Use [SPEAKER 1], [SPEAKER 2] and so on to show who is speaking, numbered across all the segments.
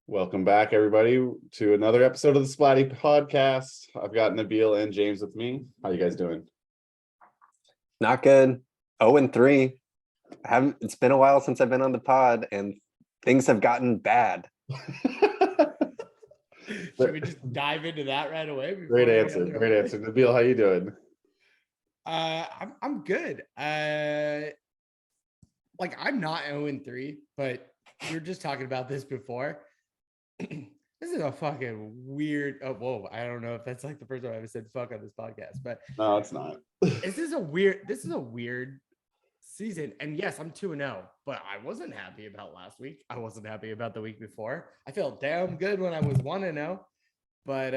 [SPEAKER 1] Welcome back, everybody, to another episode of the Splatty Podcast. I've got Nabil and James with me. How you guys doing?
[SPEAKER 2] Not good. 0-3. It's been a while since I've been on the pod, and things have gotten bad.
[SPEAKER 3] Should we just dive into that right away?
[SPEAKER 1] Great answer. Nabil, how you doing?
[SPEAKER 3] I'm good. I'm not 0-3, but we were just talking about this before. This is a fucking weird. Oh, whoa! I don't know if that's like the first time I ever said "fuck" on this podcast, but
[SPEAKER 1] No, it's not.
[SPEAKER 3] This is a weird season. And yes, I'm 2-0, but I wasn't happy about last week. I wasn't happy about the week before. I felt damn good when I was 1-0, but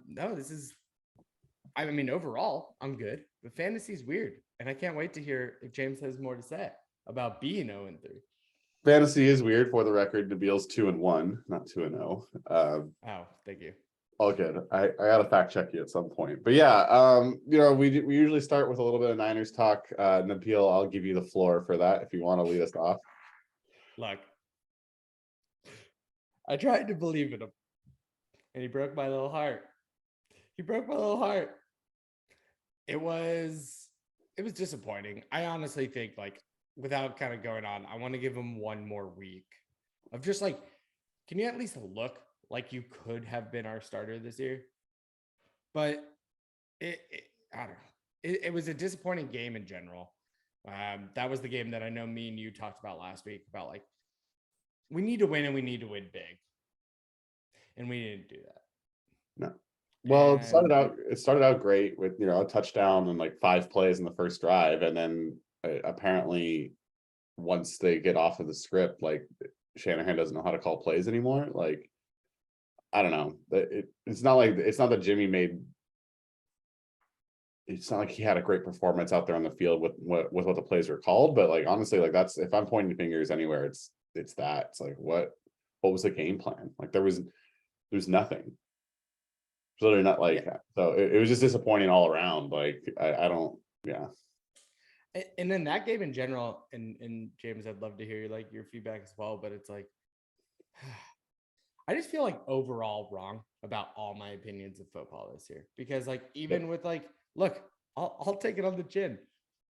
[SPEAKER 3] no, this is. I mean, overall, I'm good, but fantasy's weird, and I can't wait to hear if James has more to say about being 0-3.
[SPEAKER 1] Fantasy is weird. For the record, Nabil's 2-1, not 2-0.
[SPEAKER 3] Oh, thank you.
[SPEAKER 1] All good. I gotta fact check you at some point, but yeah, we usually start with a little bit of Niners talk. Nabil, I'll give you the floor for that if you want to lead us off.
[SPEAKER 3] Look, I tried to believe in him, and he broke my little heart. It was disappointing. I honestly think, without kind of going on, I want to give him one more week of just can you at least look like you could have been our starter this year? But I don't know. It was a disappointing game in general. That was the game that I know me and you talked about last week about we need to win and we need to win big. And we didn't do that.
[SPEAKER 1] No. Well, it started out great with, a touchdown and 5 plays in the first drive. And then apparently once they get off of the script, Shanahan doesn't know how to call plays anymore. I don't know. It's not that Jimmy made. It's not like he had a great performance out there on the field with what the plays were called. But honestly, that's, if I'm pointing fingers anywhere, it's that. It's what was the game plan? There's nothing. Literally not that. So it was just disappointing all around. I don't. Yeah.
[SPEAKER 3] And then that game in general, and James, I'd love to hear your feedback as well. But it's I just feel overall wrong about all my opinions of football this year, because even with look, I'll take it on the chin.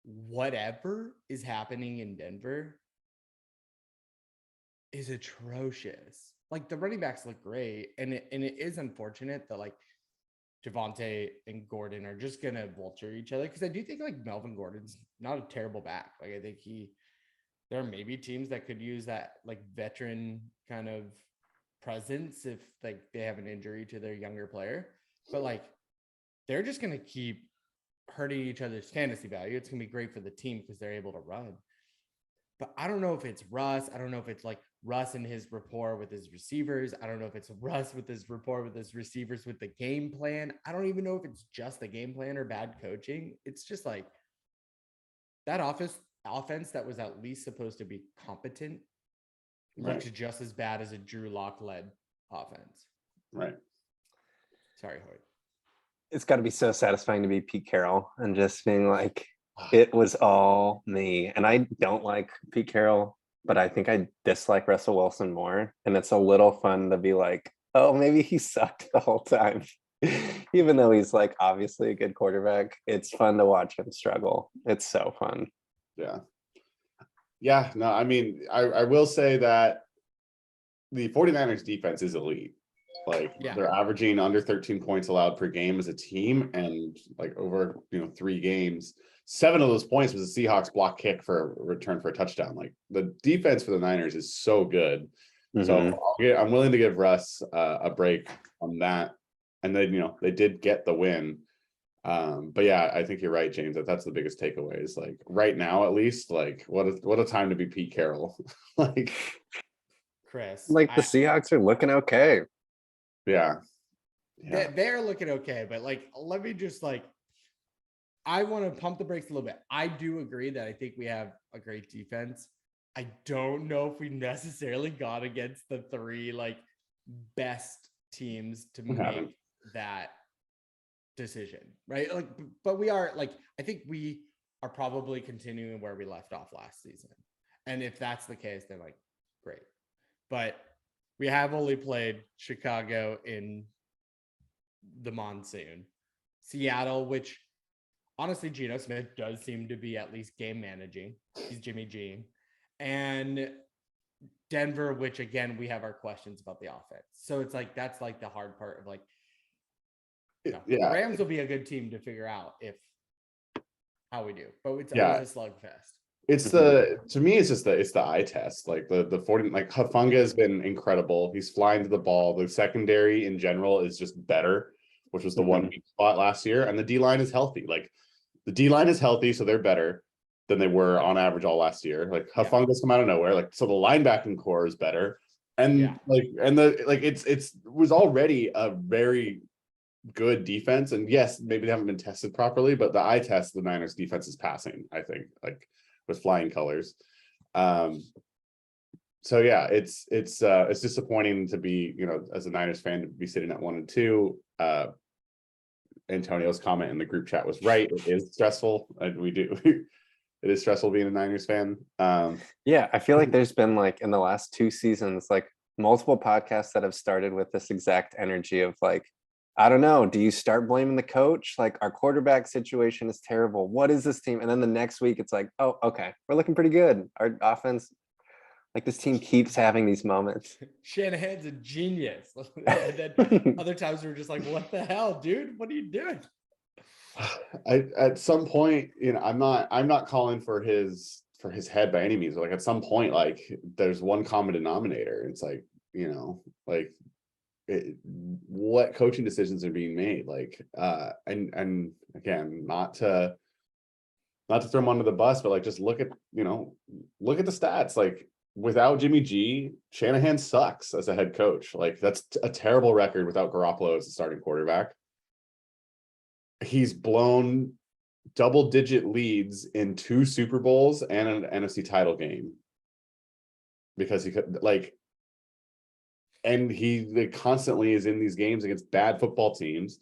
[SPEAKER 3] Whatever is happening in Denver is atrocious. The running backs look great, and it is unfortunate that Javonte and Gordon are just gonna vulture each other, because I do think Melvin Gordon's not a terrible back. I think there are maybe teams that could use that veteran kind of presence if they have an injury to their younger player, but they're just gonna keep hurting each other's fantasy value. It's gonna be great for the team because they're able to run. But I don't know if it's Russ. I don't know if it's Russ and his rapport with his receivers. I don't know if it's Russ with his rapport with his receivers with the game plan. I don't even know if it's just the game plan or bad coaching. It's just that offense that was at least supposed to be competent looks just as bad as a Drew Lock-led offense.
[SPEAKER 1] Right.
[SPEAKER 3] Sorry, Hoyt.
[SPEAKER 2] It's got to be so satisfying to be Pete Carroll and just being it was all me. And I don't like Pete Carroll, but I think I dislike Russell Wilson more. And it's a little fun to be oh, maybe he sucked the whole time. Even though he's obviously a good quarterback, it's fun to watch him struggle. It's so fun.
[SPEAKER 1] Yeah. Yeah. No, I mean, I will say that the 49ers defense is elite. They're averaging under 13 points allowed per game as a team, and over 3 games, 7 of those points was a Seahawks block kick for a return for a touchdown. The defense for the Niners is so good. Mm-hmm. So I'm willing to give Russ a break on that. And then they did get the win. But yeah, I think you're right, James, that's the biggest takeaway is right now, at least, what a time to be Pete Carroll.
[SPEAKER 3] Chris,
[SPEAKER 2] the Seahawks are looking okay.
[SPEAKER 1] Yeah.
[SPEAKER 3] They're looking okay, but let me just I want to pump the brakes a little bit. I do agree that I think we have a great defense. I don't know if we necessarily got against the 3 best teams to make that decision, right? But we are I think we are probably continuing where we left off last season. And if that's the case, then great. But We have only played Chicago in the monsoon. Seattle, which honestly, Geno Smith does seem to be at least game managing. He's Jimmy G. And Denver, which again, we have our questions about the offense. So it's like, that's like the hard part of like, no, the Rams will be a good team to figure out how we do, but it's always a slugfest.
[SPEAKER 1] It's to me, it's the eye test. Like the 40, like Hufanga has been incredible. He's flying to the ball. The secondary in general is just better, which was the one weak spot last year. And the D line is healthy. Like the D line is healthy, so they're better than they were on average all last year. Like Hufanga's come out of nowhere. Like, so the linebacking core is better. And it was already a very good defense. And yes, maybe they haven't been tested properly, but the eye test, the Niners defense is passing, I think, like with flying colors. So yeah, it's disappointing to be, as a Niners fan, to be sitting at 1-2. Antonio's comment in the group chat was right. It is stressful, and it is stressful being a Niners fan.
[SPEAKER 2] Yeah, I feel like there's been like in the last 2 seasons, like multiple podcasts that have started with this exact energy of like, I don't know, do you start blaming the coach? Like, our quarterback situation is terrible. What is this team? And then the next week it's like, oh, okay, we're looking pretty good. Our offense, like this team keeps having these moments.
[SPEAKER 3] Shanahan's a genius. And then other times we're just like, what the hell, dude? What are you doing?
[SPEAKER 1] At some point, I'm not calling for his head by any means. Like at some point, like there's one common denominator. It's like, what coaching decisions are being made? Like, and again, not to throw him under the bus, but like just look at the stats. Like without Jimmy G, Shanahan sucks as a head coach. Like that's a terrible record without Garoppolo as a starting quarterback. He's blown double-digit leads in 2 Super Bowls and an NFC title game because he could and he constantly is in these games against bad football teams,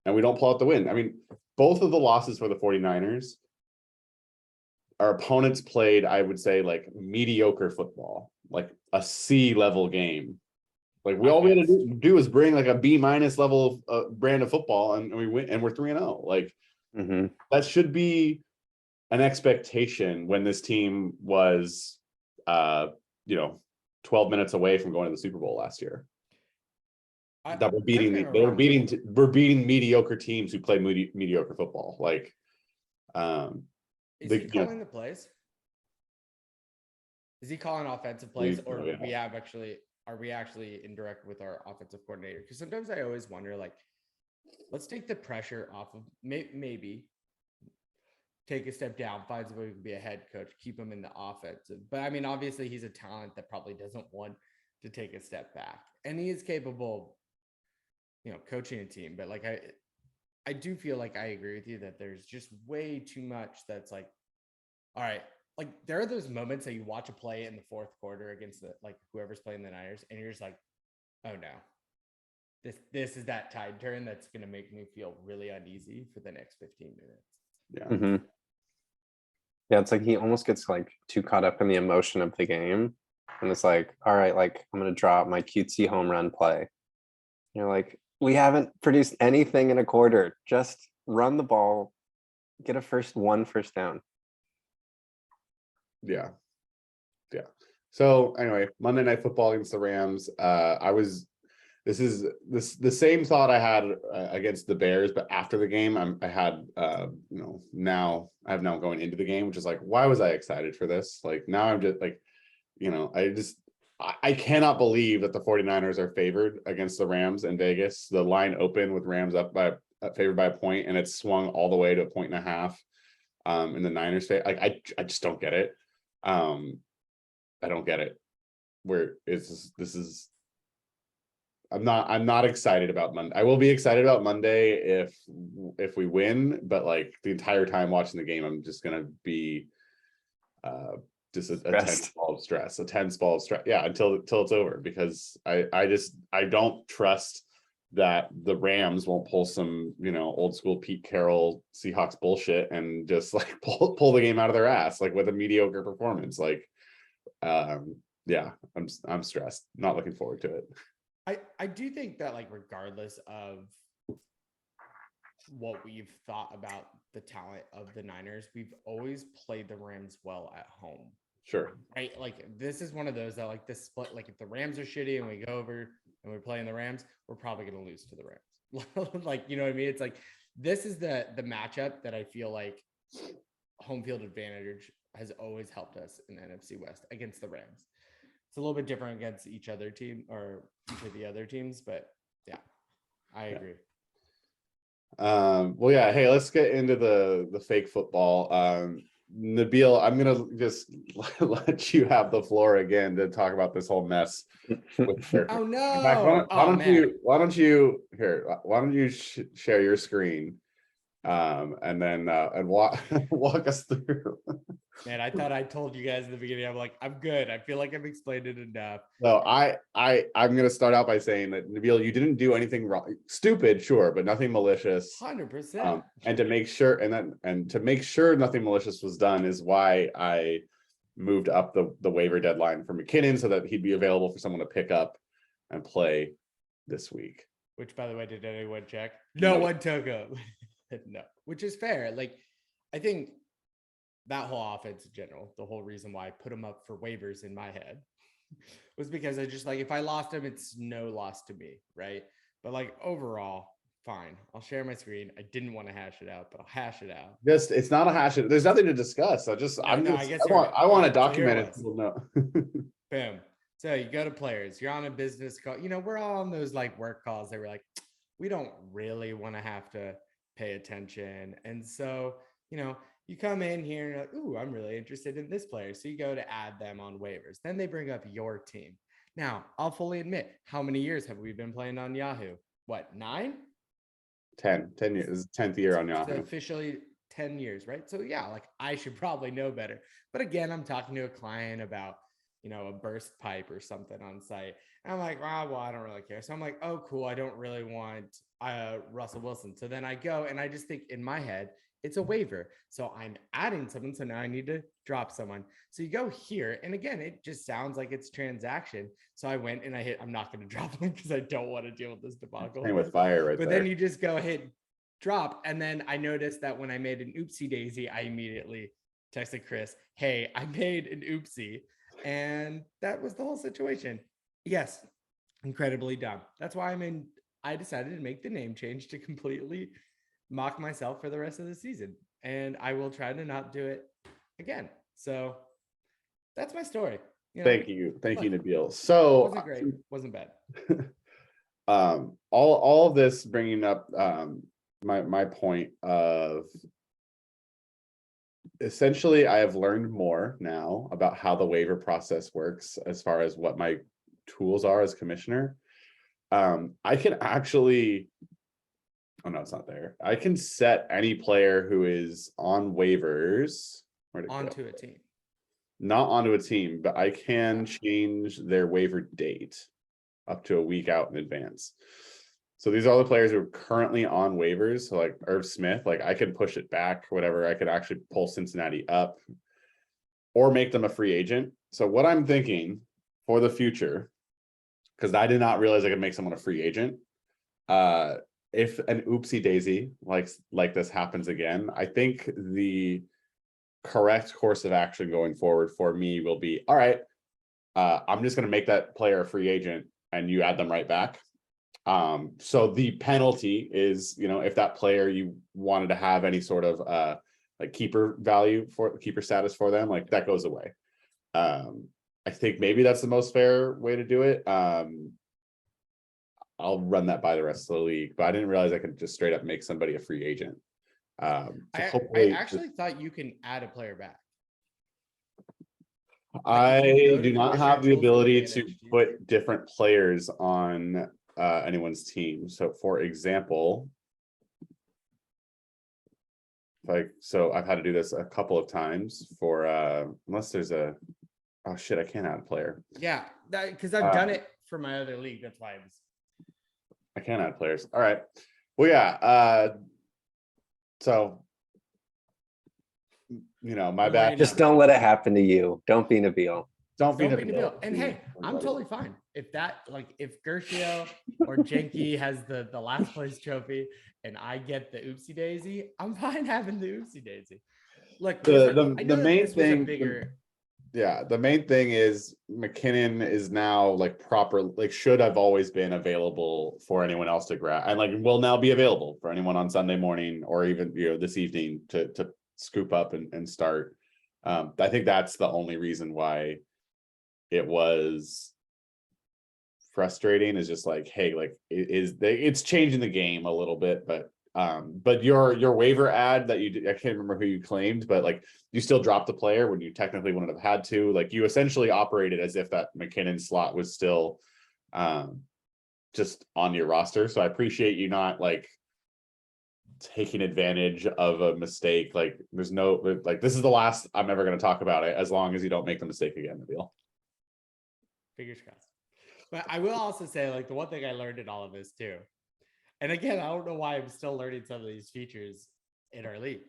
[SPEAKER 1] and we don't pull out the win. I mean, both of the losses for the 49ers, our opponents played, I would say, like mediocre football, like a C level game. Like all we had to do is bring like a B- level brand of football, and we win, and we're 3-0. Like that should be an expectation when this team was, 12 minutes away from going to the Super Bowl last year. That we're beating mediocre teams who play mediocre football. Like,
[SPEAKER 3] is he calling the plays? Is he calling offensive plays, or are we actually indirect with our offensive coordinator? Because sometimes I always wonder, like, let's take the pressure off of maybe take a step down, find somebody who can be a head coach, keep him in the offensive. But I mean, obviously he's a talent that probably doesn't want to take a step back, and he is capable of, coaching a team. But like, I do feel like I agree with you that there's just way too much that's like, all right, like there are those moments that you watch a play in the 4th quarter against whoever's playing the Niners, and you're just like, oh no, this is that tide turn that's going to make me feel really uneasy for the next 15 minutes.
[SPEAKER 1] Yeah.
[SPEAKER 2] Yeah, it's like he almost gets like too caught up in the emotion of the game, and it's like, all right, like I'm gonna drop my cutesy home run play. Like, we haven't produced anything in a quarter. Just run the ball, get a first down.
[SPEAKER 1] Yeah. So anyway, Monday Night Football against the Rams. This is the same thought I had against the Bears, but after the game, now going into the game, which is like, why was I excited for this? Like now I'm just like, I cannot believe that the 49ers are favored against the Rams in Vegas. The line opened with Rams favored by a point, and it's swung all the way to 1.5 in the Niners favor. Like I just don't get it. I don't get it. I'm not excited about Monday. I will be excited about Monday if we win, but like the entire time watching the game, I'm just gonna be just a 10 ball of stress, yeah, until it's over, because I don't trust that the Rams won't pull some old school Pete Carroll Seahawks bullshit and just like pull the game out of their ass like with a mediocre performance. Like yeah, I'm stressed. Not looking forward to it.
[SPEAKER 3] I do think that like regardless of what we've thought about the talent of the Niners, we've always played the Rams well at home.
[SPEAKER 1] Sure.
[SPEAKER 3] Right? Like this is one of those that like this split, like if the Rams are shitty and we go over and we're playing the Rams, we're probably gonna lose to the Rams. Like, you know what I mean? It's like this is the matchup that I feel like home field advantage has always helped us in the NFC West against the Rams. It's a little bit different against each other team or each of the other teams, but yeah, I agree.
[SPEAKER 1] Well, yeah. Hey, let's get into the fake football. Nabil, I'm gonna just let you have the floor again to talk about this whole mess.
[SPEAKER 3] Oh no!
[SPEAKER 1] In fact, why don't you share your screen, and then and walk walk us through.
[SPEAKER 3] Man, I thought I told you guys in the beginning. I'm like, I'm good. I feel like I've explained it enough.
[SPEAKER 1] So I'm gonna start out by saying that Nabil, you didn't do anything wrong. Stupid, sure, but nothing malicious.
[SPEAKER 3] 100%.
[SPEAKER 1] And to make sure, and to make sure nothing malicious was done is why I moved up the waiver deadline for McKinnon so that he'd be available for someone to pick up and play this week.
[SPEAKER 3] Which, by the way, did anyone check? No one took him. No, which is fair. Like, I think that whole offense in general, the whole reason why I put him up for waivers in my head was because I just like, if I lost him, it's no loss to me, right? But like overall, fine. I'll share my screen. I didn't want to hash it out, but I'll hash it out.
[SPEAKER 1] Just it's not a hash. There's nothing to discuss. I want to document it. People know.
[SPEAKER 3] Boom. So you go to players. You're on a business call. You know, we're all on those like work calls. They were like, we don't really want to have to pay attention, and so you know. You come in here and you're like, ooh, I'm really interested in this player. So you go to add them on waivers. Then they bring up your team. Now, I'll fully admit, how many years have we been playing on Yahoo? What, 9?
[SPEAKER 1] 10 years. This is 10th year on Yahoo.
[SPEAKER 3] So officially 10 years, right? So yeah, like I should probably know better. But again, I'm talking to a client about, you know, a burst pipe or something on site. And I'm like, well, I don't really care. So I'm like, oh, cool. I don't really want Russell Wilson. So then I go and I just think in my head, it's a waiver. So I'm adding someone. So now I need to drop someone. So you go here. And again, it just sounds like it's transaction. So I went and I hit, I'm not going to drop them because I don't want to deal with this debacle.
[SPEAKER 1] Playing with fire right
[SPEAKER 3] but
[SPEAKER 1] there.
[SPEAKER 3] Then you just go hit drop. And then I noticed that when I made an oopsie daisy, I immediately texted Chris, hey, I made an oopsie. And that was the whole situation. Yes, incredibly dumb. That's why I decided to make the name change to completely mock myself for the rest of the season, and I will try to not do it again. So that's my story.
[SPEAKER 1] You know, thank you, Nabil. So
[SPEAKER 3] wasn't great, wasn't bad.
[SPEAKER 1] All of this bringing up my point of essentially I have learned more now about how the waiver process works as far as what my tools are as commissioner. I can actually. Oh no, it's not there. I can set any player who is on waivers
[SPEAKER 3] onto a team.
[SPEAKER 1] Not onto a team, but I can change their waiver date up to a week out in advance. So these are all the players who are currently on waivers. So like Irv Smith, like I could push it back, whatever. I could actually pull Cincinnati up or make them a free agent. So what I'm thinking for the future, because I did not realize I could make someone a free agent. If an oopsie daisy like this happens again, I think the correct course of action going forward for me will be, all right, I'm just going to make that player a free agent and you add them right back. So the penalty is, you know, if that player you wanted to have any sort of like keeper value for keeper status for them, like that goes away. I think maybe that's the most fair way to do it. I'll run that by the rest of the league, but I didn't realize I could just straight up make somebody a free agent.
[SPEAKER 3] I actually thought you can add a player back.
[SPEAKER 1] I do not have the ability to put different players on anyone's team. So for example, so I've had to do this a couple of times for unless there's a, oh shit, I can't add a player.
[SPEAKER 3] Yeah, because I've done it for my other league. That's why
[SPEAKER 1] I can't add players. All right. Well, yeah. So, you know, my bad.
[SPEAKER 2] Just don't let it happen to you. Don't be Nabil.
[SPEAKER 1] Don't be
[SPEAKER 3] Don't be
[SPEAKER 1] Nabil.
[SPEAKER 3] And hey, I'm totally fine if that, like, if Gershio or Jenky has the last place trophy and I get the oopsie daisy, I'm fine having the oopsie daisy. Look,
[SPEAKER 1] The
[SPEAKER 3] I
[SPEAKER 1] the
[SPEAKER 3] know that
[SPEAKER 1] main
[SPEAKER 3] this was a
[SPEAKER 1] thing.
[SPEAKER 3] bigger.
[SPEAKER 1] Yeah, the main thing is McKinnon is now like proper, like should have always been available for anyone else to grab, and like will now be available for anyone on Sunday morning or even this evening to scoop up and start. I think that's the only reason why it was frustrating, is just like, hey, like it's changing the game a little bit, but your waiver ad that you did, I can't remember who you claimed, but like you still dropped the player when you technically wouldn't have had to. Like you essentially operated as if that McKinnon slot was still just on your roster. So I appreciate you not like taking advantage of a mistake. Like there's no, like this is the last I'm ever going to talk about it, as long as you don't make the mistake again, Nabil.
[SPEAKER 3] Fingers crossed. But I will also say, like, the one thing I learned in all of this too, and again, I don't know why I'm still learning some of these features in our league.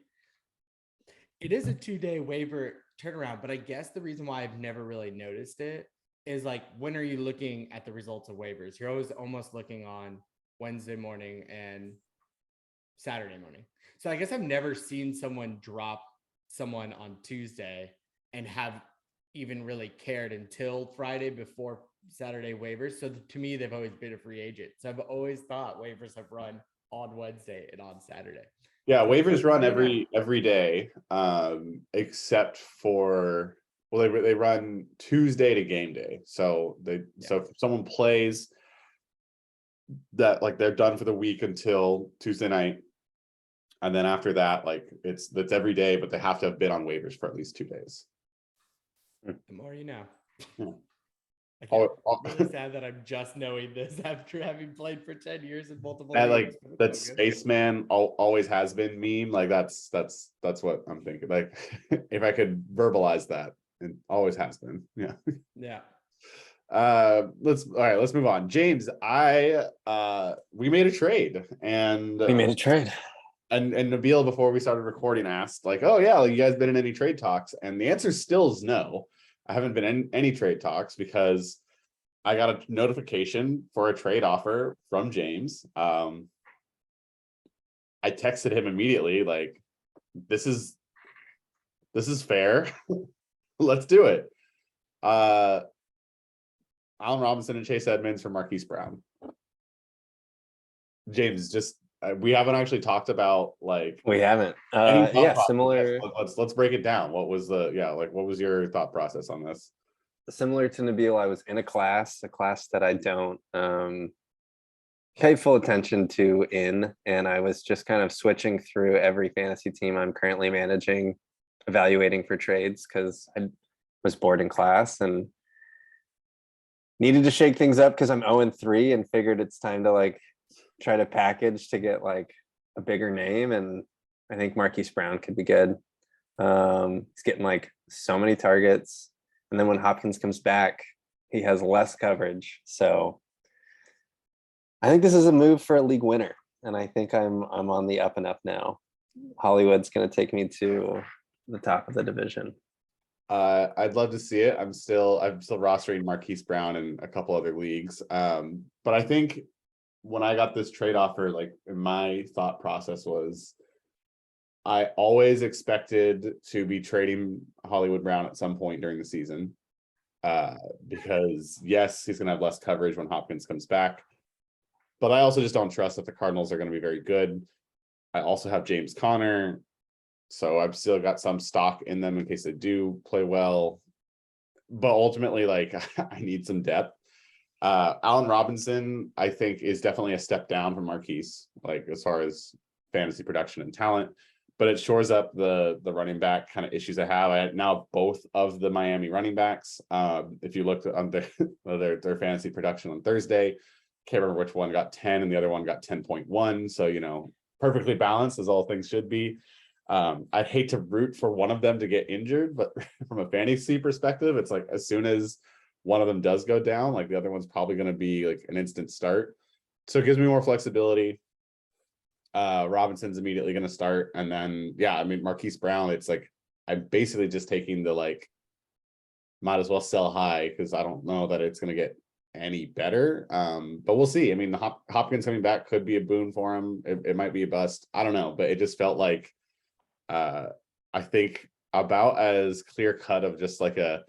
[SPEAKER 3] It is a 2-day waiver turnaround, but I guess the reason why I've never really noticed it is like, when are you looking at the results of waivers? You're always almost looking on Wednesday morning and Saturday morning. So I guess I've never seen someone drop someone on Tuesday and have even really cared until Friday before Saturday waivers. So to me, they've always been a free agent. So I've always thought waivers have run on Wednesday and on Saturday.
[SPEAKER 1] Yeah,
[SPEAKER 3] So
[SPEAKER 1] waivers run
[SPEAKER 3] I don't know.
[SPEAKER 1] every day, except for, well, they run Tuesday to game day. So so if someone plays that, like they're done for the week until Tuesday night, and then after that, like that's every day, but they have to have been on waivers for at least 2 days.
[SPEAKER 3] The more you know.
[SPEAKER 1] Yeah.
[SPEAKER 3] Again, really sad that I'm just knowing this after having played for 10 years in multiple
[SPEAKER 1] And
[SPEAKER 3] leagues,
[SPEAKER 1] like
[SPEAKER 3] but
[SPEAKER 1] that
[SPEAKER 3] it's all good.
[SPEAKER 1] spaceman always has been meme. Like that's what I'm thinking. Like if I could verbalize that, it always has been. Yeah.
[SPEAKER 3] Yeah.
[SPEAKER 1] Let's move on. James, we made a trade, and
[SPEAKER 2] We made a trade.
[SPEAKER 1] and Nabil, before we started recording, asked like, oh yeah, like, you guys been in any trade talks? And the answer still is no. I haven't been in any trade talks because I got a notification for a trade offer from James. I texted him immediately, like, this is fair. Let's do it. Allen Robinson and Chase Edmonds for Marquise Brown. James, just we haven't actually talked about like
[SPEAKER 2] We haven't.
[SPEAKER 1] any thought
[SPEAKER 2] Yeah,
[SPEAKER 1] process.
[SPEAKER 2] similar
[SPEAKER 1] Let's break it down. What was what was your thought process on this?
[SPEAKER 2] similar to Nabil. I was in a class that I don't pay full attention to and I was just kind of switching through every fantasy team I'm currently managing, evaluating for trades because I was bored in class and needed to shake things up because I'm 0-3 and figured it's time to like try to package to get like a bigger name. And I think Marquise Brown could be good. He's getting like so many targets. And then when Hopkins comes back, he has less coverage. So I think this is a move for a league winner. And I think I'm on the up and up now. Hollywood's going to take me to the top of the division.
[SPEAKER 1] I'd love to see it. I'm still rostering Marquise Brown in a couple other leagues. But I think when I got this trade offer, like my thought process was I always expected to be trading Hollywood Brown at some point during the season. Because yes, he's gonna have less coverage when Hopkins comes back. But I also just don't trust that the Cardinals are going to be very good. I also have James Conner. So I've still got some stock in them in case they do play well. But ultimately, like I need some depth. Allen Robinson, I think, is definitely a step down from Marquise, like as far as fantasy production and talent. But it shores up the running back kind of issues I have. I now have both of the Miami running backs. If you looked on their fantasy production on Thursday, can't remember which one got 10 and the other one got 10.1. So, perfectly balanced as all things should be. I'd hate to root for one of them to get injured, but from a fantasy perspective, it's like as soon as one of them does go down, like the other one's probably going to be like an instant start. So it gives me more flexibility. Robinson's immediately going to start. And then, Marquise Brown, it's like, I'm basically just taking the like might as well sell high because I don't know that it's going to get any better. But we'll see. I mean, Hopkins coming back could be a boon for him. It might be a bust. I don't know, but it just felt like I think about as clear cut of just like a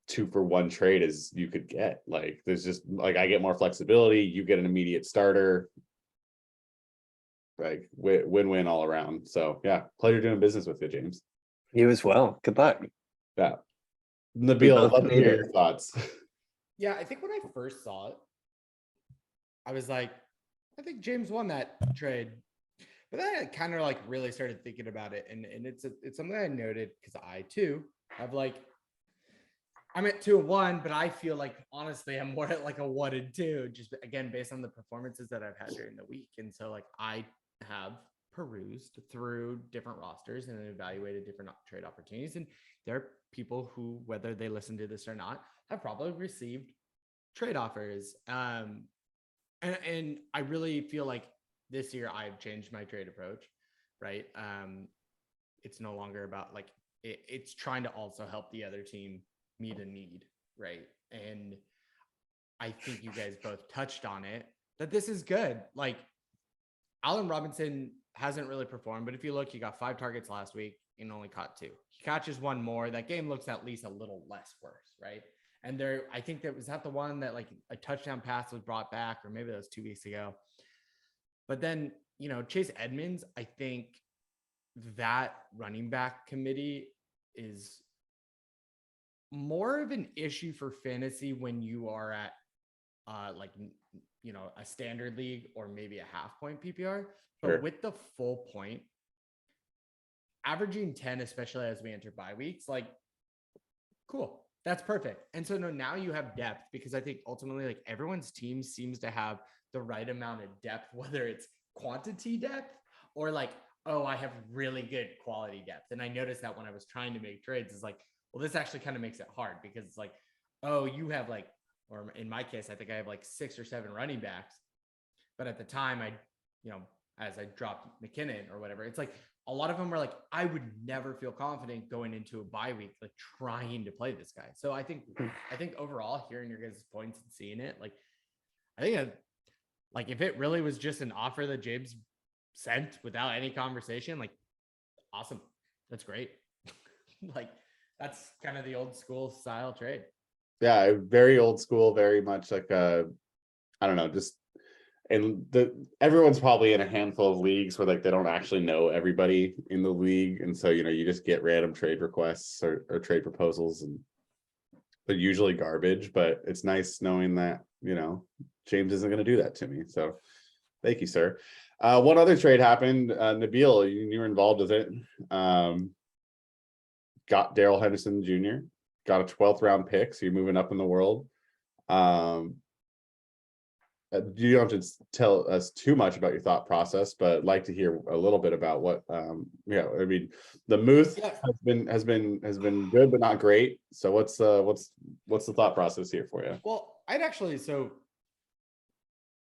[SPEAKER 1] 2-for-1 trade as you could get. Like there's just like I get more flexibility, you get an immediate starter. Like win-win all around. So yeah, pleasure doing business with you, James.
[SPEAKER 2] You as well. Good luck.
[SPEAKER 1] Yeah.
[SPEAKER 2] We
[SPEAKER 1] Nabil,
[SPEAKER 2] both
[SPEAKER 1] I'd love to
[SPEAKER 2] need
[SPEAKER 1] hear
[SPEAKER 2] it.
[SPEAKER 1] your thoughts.
[SPEAKER 3] Yeah, I think when I first saw it, I was like, I think James won that trade. But then I kind of like really started thinking about it, and it's something I noted because I too have like I'm at 2-1, but I feel like honestly I'm more at like a 1-2, just again based on the performances that I've had during the week. And so like I have perused through different rosters and evaluated different trade opportunities, and there are people who, whether they listen to this or not, have probably received trade offers. And I really feel like this year I've changed my trade approach, right? It's no longer about like it's trying to also help the other team meet a need, right? And I think you guys both touched on it, that this is good. Like Allen Robinson hasn't really performed, but if you look, he got 5 targets last week and only caught 2. He catches 1 more. That game looks at least a little less worse, right? And there, I think that was that the one that like a touchdown pass was brought back, or maybe that was 2 weeks ago. But then, you know, Chase Edmonds, I think that running back committee is more of an issue for fantasy when you are at like, you know, a standard league or maybe a half point PPR. But
[SPEAKER 1] Sure.
[SPEAKER 3] with the full point, averaging 10, especially as we enter bye weeks, like, cool. That's perfect. And so now you have depth, because I think ultimately like everyone's team seems to have the right amount of depth, whether it's quantity depth or like, oh, I have really good quality depth. And I noticed that when I was trying to make trades, is like, well, this actually kind of makes it hard, because it's like, oh, you have like, or in my case, I think I have like 6 or 7 running backs. But at the time I, you know, as I dropped McKinnon or whatever, it's like a lot of them were like, I would never feel confident going into a bye week, like trying to play this guy. So I think overall, hearing your guys' points and seeing it, like, I think like if it really was just an offer that James sent without any conversation, like, awesome. That's great. Like, that's kind of the old school style trade.
[SPEAKER 1] Yeah, very old school, very much like I don't know, just and everyone's probably in a handful of leagues where like they don't actually know everybody in the league, and so you know you just get random trade requests or trade proposals, and they're usually garbage. But it's nice knowing that, you know, James isn't going to do that to me. So thank you, sir. One other trade happened. Nabil, you were involved with it. Got Darrell Henderson Jr., got a 12th round pick, so you're moving up in the world. You don't have to tell us too much about your thought process, but I'd like to hear a little bit about what yeah, I mean, the Muth has been good but not great. So what's the thought process here for you?
[SPEAKER 3] Well, I'd actually, so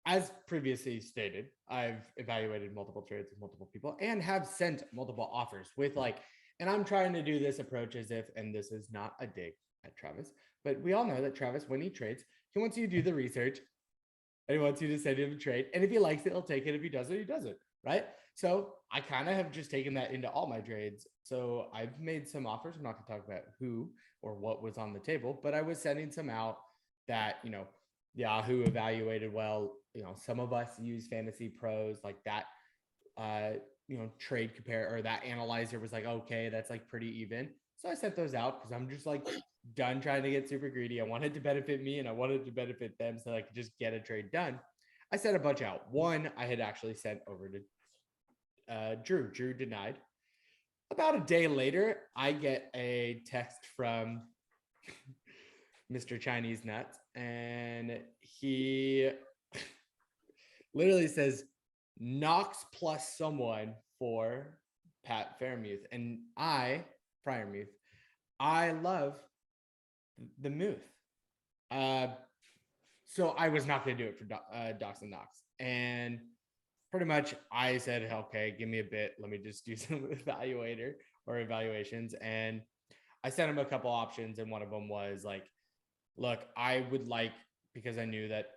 [SPEAKER 3] as previously stated, I've evaluated multiple trades with multiple people and have sent multiple offers with like, and I'm trying to do this approach as if, and this is not a dig at Travis, but we all know that Travis, when he trades, he wants you to do the research and he wants you to send him a trade. And if he likes it, he'll take it. If he doesn't, he doesn't. Right. So I kind of have just taken that into all my trades. So I've made some offers. I'm not going to talk about who or what was on the table, but I was sending some out that, you know, Yahoo evaluated well. You know, some of us use Fantasy Pros like that. You know, trade compare, or that analyzer was like, okay, that's like pretty even. So I sent those out because I'm just like done trying to get super greedy. I wanted to benefit me and I wanted to benefit them so I could just get a trade done. I sent a bunch out. One I had actually sent over to Drew. Drew denied. About a day later, I get a text from Mr. Chinese Nuts, and he literally says Knox plus someone for Pat Fairmuth. And Fryermuth, I love the Muth. So I was not going to do it for Docs and Knox. And pretty much I said, okay, give me a bit. Let me just do some evaluations. And I sent him a couple options, and one of them was like, look, I would like, because I knew that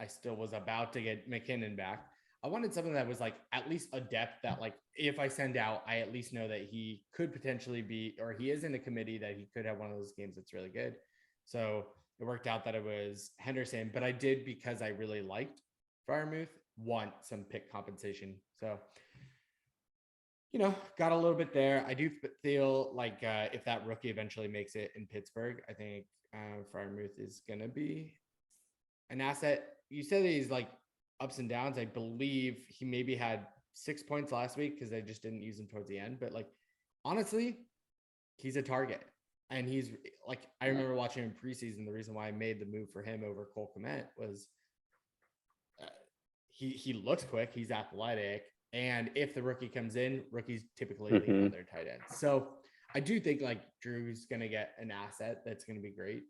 [SPEAKER 3] I still was about to get McKinnon back. I wanted something that was like at least a depth that, like, if I send out, I at least know that he could potentially be, or he is in a committee that he could have one of those games that's really good. So it worked out that it was Henderson, but I did, because I really liked Freiermuth, want some pick compensation. So, got a little bit there. I do feel like if that rookie eventually makes it in Pittsburgh, I think Freiermuth is going to be an asset. You said he's like ups and downs. I believe he maybe had 6 points last week because they just didn't use him towards the end. But like, honestly, he's a target. And he's like, I remember watching him in preseason. The reason why I made the move for him over Cole Kmet was he looks quick. He's athletic. And if the rookie comes in, rookies typically lean on their tight end. So I do think like Drew's going to get an asset that's going to be great.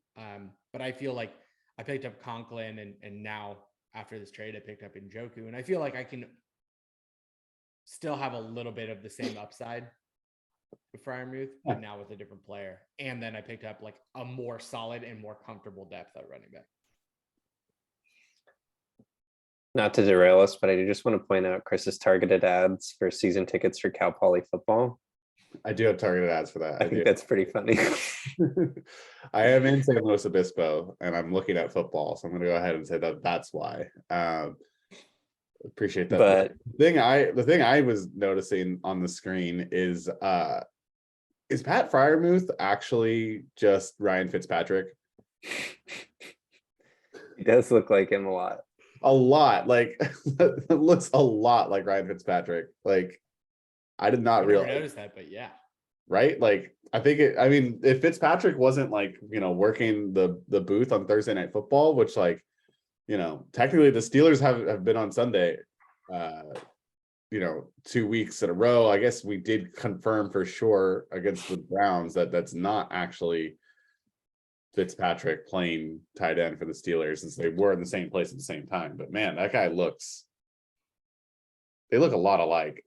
[SPEAKER 3] But I feel like I picked up Conklin, and now after this trade, I picked up Njoku. And I feel like I can still have a little bit of the same upside with Freiermuth, but now with a different player. And then I picked up like a more solid and more comfortable depth at running back.
[SPEAKER 2] Not to derail us, but I do just want to point out Chris's targeted ads for season tickets for Cal Poly football.
[SPEAKER 1] I do have targeted ads for that.
[SPEAKER 2] I think that's pretty funny.
[SPEAKER 1] I am in San Luis Obispo and I'm looking at football, so I'm going to go ahead and say that that's why. Appreciate that.
[SPEAKER 2] But
[SPEAKER 1] the thing I was noticing on the screen is Pat Freiermuth actually just Ryan Fitzpatrick?
[SPEAKER 2] He does look like him a lot.
[SPEAKER 1] A lot, like it looks a lot like Ryan Fitzpatrick. Like I did not
[SPEAKER 3] really
[SPEAKER 1] realize
[SPEAKER 3] that, but yeah,
[SPEAKER 1] right. Like I think I mean, if Fitzpatrick wasn't like working the booth on Thursday Night Football, which like technically the Steelers have been on Sunday, 2 weeks in a row. I guess we did confirm for sure against the Browns that that's not actually Fitzpatrick playing tight end for the Steelers, since they were in the same place at the same time. But man, that guy they look a lot alike.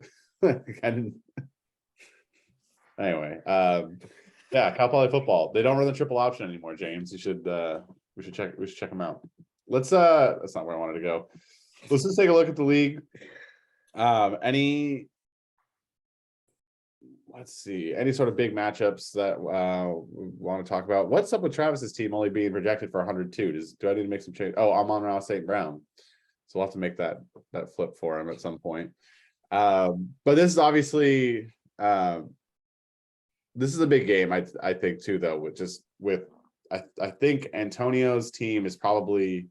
[SPEAKER 1] Anyway, yeah, Cal Poly football. They don't run the triple option anymore, James. We should check them out. That's not where I wanted to go. Let's just take a look at the league. Let's see, any sort of big matchups that we want to talk about? What's up with Travis's team only being projected for 102? Do I need to make some change? Oh, Amon-Ra St. Brown. So we'll have to make that flip for him at some point. But this is obviously this is a big game, I think too, though, I think Antonio's team is probably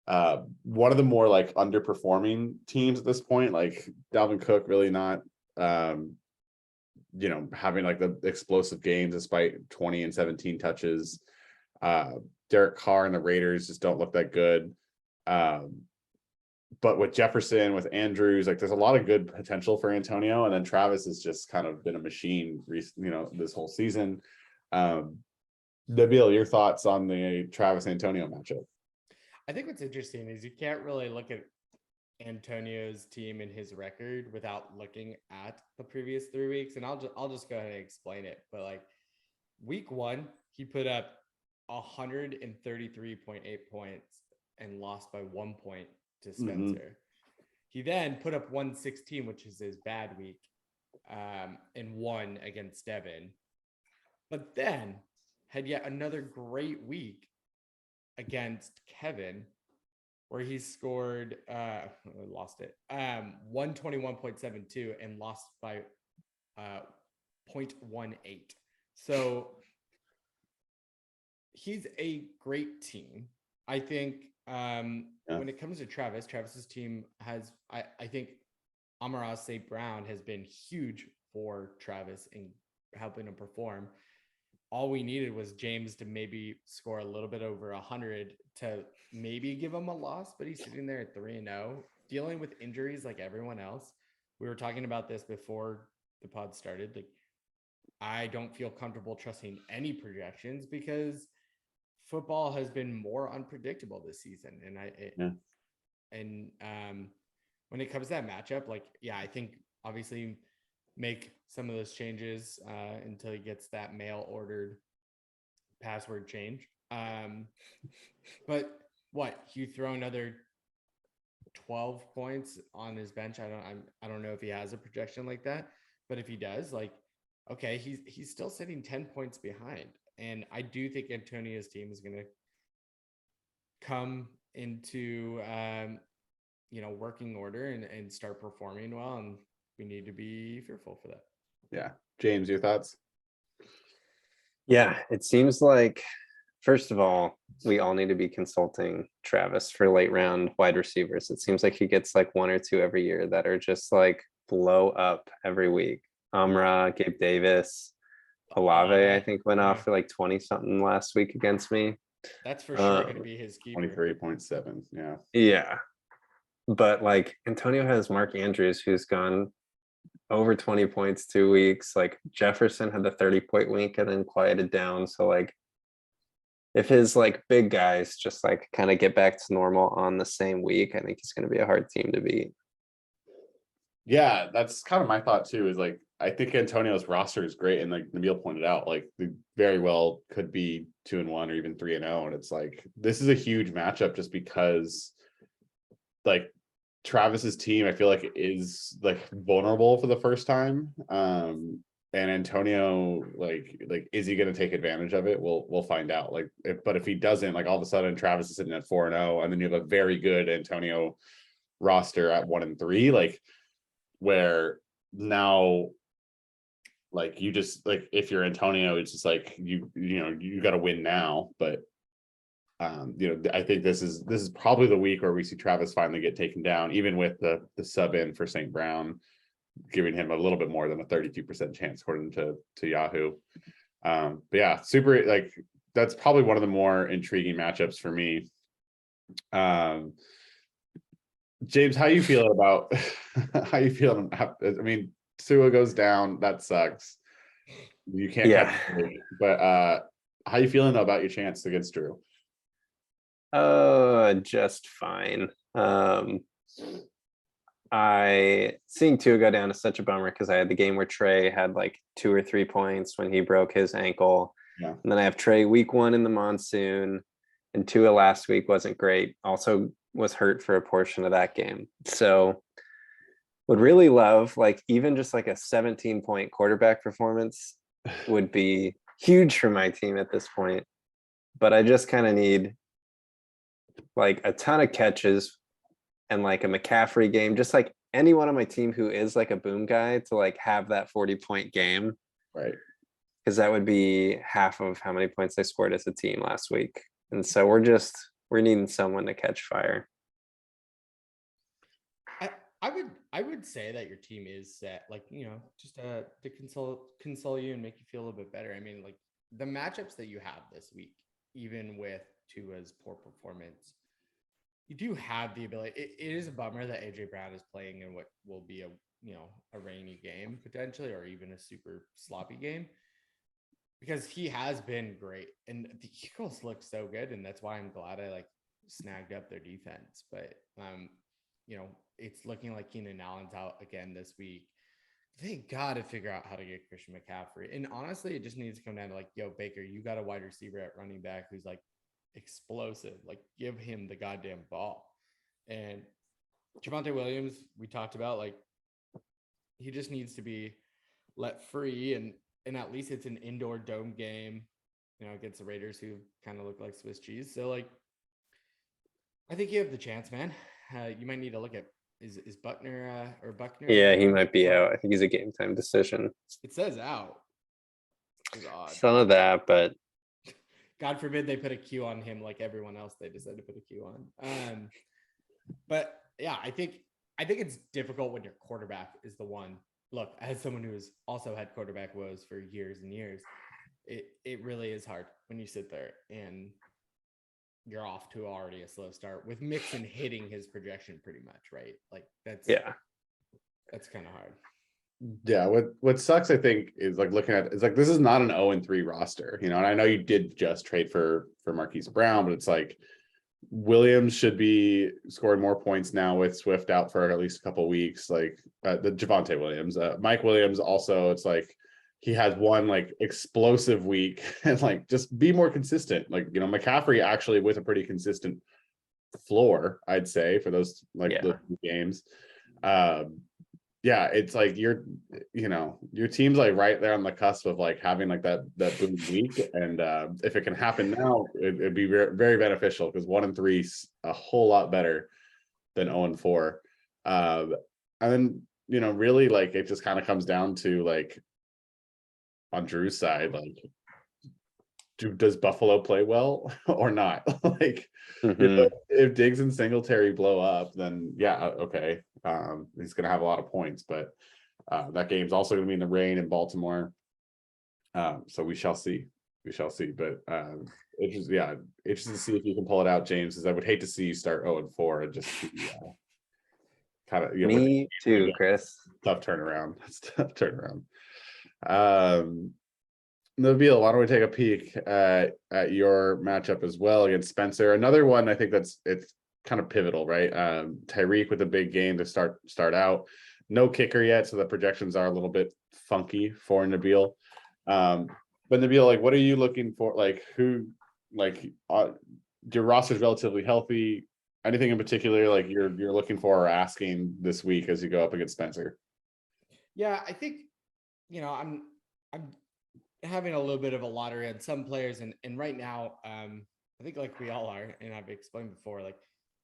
[SPEAKER 1] one of the more like underperforming teams at this point. Like Dalvin Cook really not having like the explosive games despite 20 and 17 touches. Derek Carr and the Raiders just don't look that good. But with Jefferson, with Andrews, like there's a lot of good potential for Antonio. And then Travis has just kind of been a machine, this whole season. Nabil, your thoughts on the Travis Antonio matchup?
[SPEAKER 3] I think what's interesting is you can't really look at Antonio's team and his record without looking at the previous 3 weeks. And I'll just go ahead and explain it. But like week 1, he put up 133.8 points and lost by 1 point to Spencer. He then put up 116, which is his bad week, and won against Devin. But then had yet another great week against Kevin, where he scored lost it 121.72 and lost by 0.18. So he's a great team. I think when it comes to Travis's team has I think Amon-Ra St. Brown has been huge for Travis in helping him perform. All we needed was James to maybe score a little bit over 100 to maybe give him a loss, but he's sitting there at 3-0, dealing with injuries like everyone else. We were talking about this before the pod started. Like, I don't feel comfortable trusting any projections because football has been more unpredictable this season. And when it comes to that matchup, like, yeah, I think obviously make some of those changes until he gets that mail ordered password change. But what, you throw another 12 points on his bench? I don't know if he has a projection like that, but if he does, like, okay, he's still sitting 10 points behind. And I do think Antonio's team is going to come into working order and start performing well, and we need to be fearful for that.
[SPEAKER 1] Yeah. James, your thoughts?
[SPEAKER 2] Yeah, it seems like, first of all, we all need to be consulting Travis for late round wide receivers. It seems like he gets like one or two every year that are just like blow up every week. Amra, Gabe Davis, Olave, I think went off for like 20 something last week against me.
[SPEAKER 3] That's for sure going to be his keeper.
[SPEAKER 1] 23.7. Yeah.
[SPEAKER 2] Yeah. But like Antonio has Mark Andrews, who's gone over 20 points 2 weeks. Like Jefferson had the 30-point week and then quieted down. So like if his like big guys just like kind of get back to normal on the same week, I think he's going to be a hard team to beat.
[SPEAKER 1] Yeah, that's kind of my thought too, is like I think Antonio's roster is great, and like Nabil pointed out, like they very well could be 2-1 or even 3-0. And it's like this is a huge matchup just because like Travis's team, I feel like is like vulnerable for the first time. And Antonio, like is he going to take advantage of it? We'll find out. Like, if he doesn't, like all of a sudden Travis is sitting at 4-0, and then you have a very good Antonio roster at 1-3, like where now, like you just like if you're Antonio, it's just like you got to win now. But I think this is probably the week where we see Travis finally get taken down, even with the sub in for St. Brown, giving him a little bit more than a 32% chance according to Yahoo. But yeah, super, like that's probably one of the more intriguing matchups for me. James, how you feeling about how you feeling? I mean, Sua goes down, that sucks. You can't catch it, but how you feeling about your chance against Drew?
[SPEAKER 2] Just fine. I seeing Tua go down is such a bummer because I had the game where Trey had like 2 or 3 points when he broke his ankle.
[SPEAKER 1] Yeah.
[SPEAKER 2] And then I have Trey week 1 in the monsoon, and Tua last week wasn't great. Also was hurt for a portion of that game. So would really love like even just like a 17-point quarterback performance would be huge for my team at this point. But I just kind of need like a ton of catches and like a McCaffrey game, just like anyone on my team who is like a boom guy to like have that 40-point game.
[SPEAKER 1] Right.
[SPEAKER 2] Because that would be half of how many points they scored as a team last week. And so we're needing someone to catch fire.
[SPEAKER 3] I would say that your team is set, like, just to console you and make you feel a little bit better. I mean, like the matchups that you have this week, even with Tua's poor performance, you do have the ability. It is a bummer that AJ Brown is playing in what will be a rainy game potentially, or even a super sloppy game, because he has been great and the Eagles look so good, and that's why I'm glad I like snagged up their defense. But it's looking like Keenan Allen's out again this week. They got to figure out how to get Christian McCaffrey. And honestly, it just needs to come down to like, yo, Baker, you got a wide receiver at running back who's like explosive. Like, give him the goddamn ball. And Javonte Williams, we talked about, like, he just needs to be let free. And at least it's an indoor dome game, against the Raiders, who kind of look like Swiss cheese. So, like, I think you have the chance, man. You might need to look at is Buckner or Buckner?
[SPEAKER 2] Yeah, he might be out. I think he's a game time decision.
[SPEAKER 3] It says out. It's odd.
[SPEAKER 2] Some of that, but
[SPEAKER 3] God forbid they put a Q on him like everyone else they decided to put a Q on. But yeah, I think it's difficult when your quarterback is the one. Look, as someone who's also had quarterback woes for years and years, it really is hard when you sit there and you're off to already a slow start with Mixon hitting his projection pretty much, right? Like that's kind of hard.
[SPEAKER 1] Yeah, what sucks, I think, is like looking at, it's like this is not an 0-3 roster, and I know you did just trade for Marquise Brown, but it's like Williams should be scoring more points now with Swift out for at least a couple weeks. Like the Javonte Williams, Mike Williams also. It's like he has one like explosive week and like just be more consistent. Like McCaffrey actually with a pretty consistent floor, I'd say for those those games. Yeah, it's like your team's like right there on the cusp of like having like that boom week, and if it can happen now, it'd be very, very beneficial because 1-3 is a whole lot better than 0-4. And then really like it just kind of comes down to like on Drew's side, like does Buffalo play well or not? Like if Diggs and Singletary blow up, then yeah, okay. He's gonna have a lot of points, but that game's also gonna be in the rain in Baltimore. So we shall see. We shall see. But interested to see if you can pull it out, James, because I would hate to see you start 0-4 and just kind of
[SPEAKER 2] me too, Chris.
[SPEAKER 1] Tough turnaround. It's tough turnaround. Nabil, why don't we take a peek at your matchup as well against Spencer? Another one I think it's kind of pivotal, right? Tyreek with a big game to start out. No kicker yet, so the projections are a little bit funky for Nabil. But Nabil, like, what are you looking for? Like, your roster's relatively healthy. Anything in particular like you're looking for or asking this week as you go up against Spencer?
[SPEAKER 3] Yeah, I think I'm having a little bit of a lottery on some players, and right now, I think like we all are, and I've explained before, like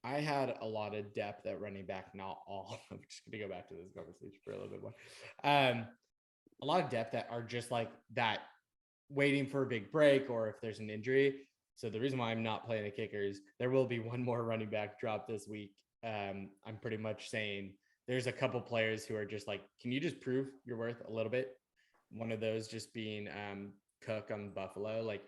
[SPEAKER 3] I had a lot of depth at running back, not all. I'm just gonna go back to this conversation for a little bit more. A lot of depth that are just like that, waiting for a big break or if there's an injury. So the reason why I'm not playing a kicker is there will be one more running back drop this week. I'm pretty much saying there's a couple players who are just like, can you just prove your worth a little bit? One of those just being Cook on Buffalo. Like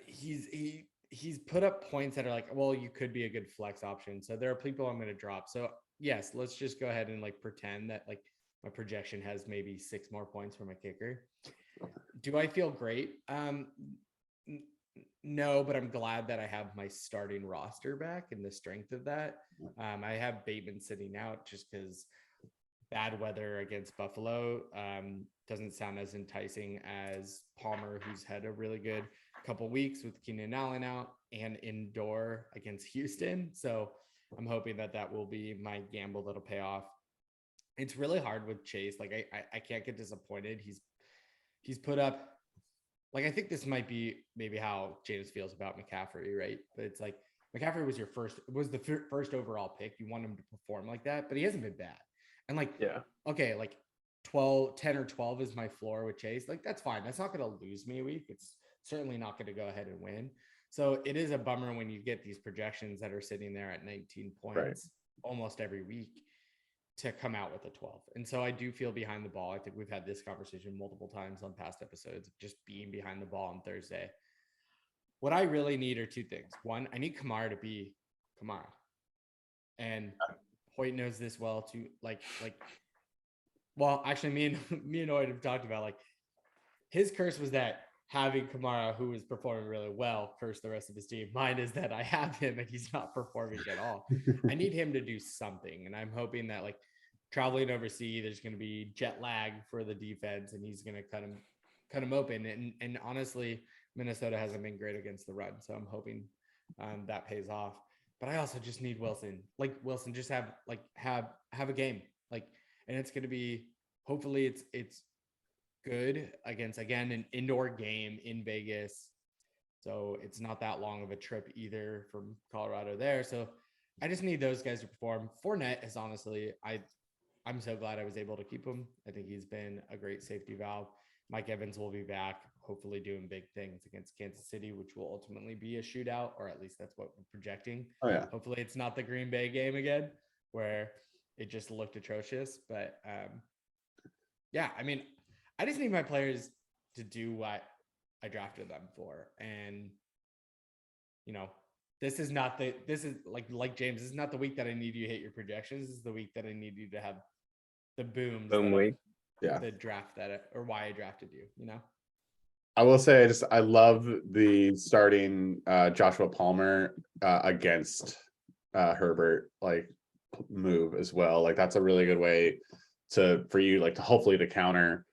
[SPEAKER 3] he's put up points that are like, well, you could be a good flex option. So there are people I'm going to drop. So yes, let's just go ahead and like pretend that like my projection has maybe 6 more points for my kicker. Do I feel great? No, but I'm glad that I have my starting roster back and the strength of that. I have Bateman sitting out just because bad weather against Buffalo doesn't sound as enticing as Palmer, who's had a really good couple weeks with Keenan Allen out, and indoor against Houston. So I'm hoping that will be my gamble that'll pay off. It's really hard with Chase. Like I can't get disappointed. He's put up, like, I think this might be maybe how James feels about McCaffrey, right? But it's like McCaffrey was the first overall pick. You want him to perform like that, but he hasn't been bad. And like, okay, like 10 or 12 is my floor with Chase. Like, that's fine. That's not going to lose me a week. It's certainly not going to go ahead and win. So it is a bummer when you get these projections that are sitting there at 19 points almost every week to come out with a 12. And so I do feel behind the ball. I think we've had this conversation multiple times on past episodes of just being behind the ball on Thursday. What I really need are 2 things. One, I need Kamara to be Kamara. And Hoyt knows this well too. Well, actually me and Hoyt have talked about, like, his curse was that having Kamara, who is performing really well, curse the rest of his team. Mine is that I have him and he's not performing at all. I need him to do something. And I'm hoping that, like, traveling overseas, there's going to be jet lag for the defense and he's going to cut him open. And honestly, Minnesota hasn't been great against the run. So I'm hoping that pays off. But I also just need Wilson. Like, Wilson, just have a game. Like, and it's going to be, hopefully it's good against, again, an indoor game in Vegas. So it's not that long of a trip either from Colorado there. So I just need those guys to perform. Fournette is honestly, I'm so glad I was able to keep him. I think he's been a great safety valve. Mike Evans will be back, hopefully doing big things against Kansas City, which will ultimately be a shootout, or at least that's what we're projecting.
[SPEAKER 1] Oh, yeah.
[SPEAKER 3] Hopefully it's not the Green Bay game again, where it just looked atrocious. But yeah, I mean, I just need my players to do what I drafted them for. And, this is like James, this is not the week that I need you to hit your projections. This is the week that I need you to have the boom
[SPEAKER 2] week.
[SPEAKER 3] The draft or why I drafted you,
[SPEAKER 1] I will say I love the starting Joshua Palmer against Herbert like move as well. Like that's a really good way for you like to hopefully to counter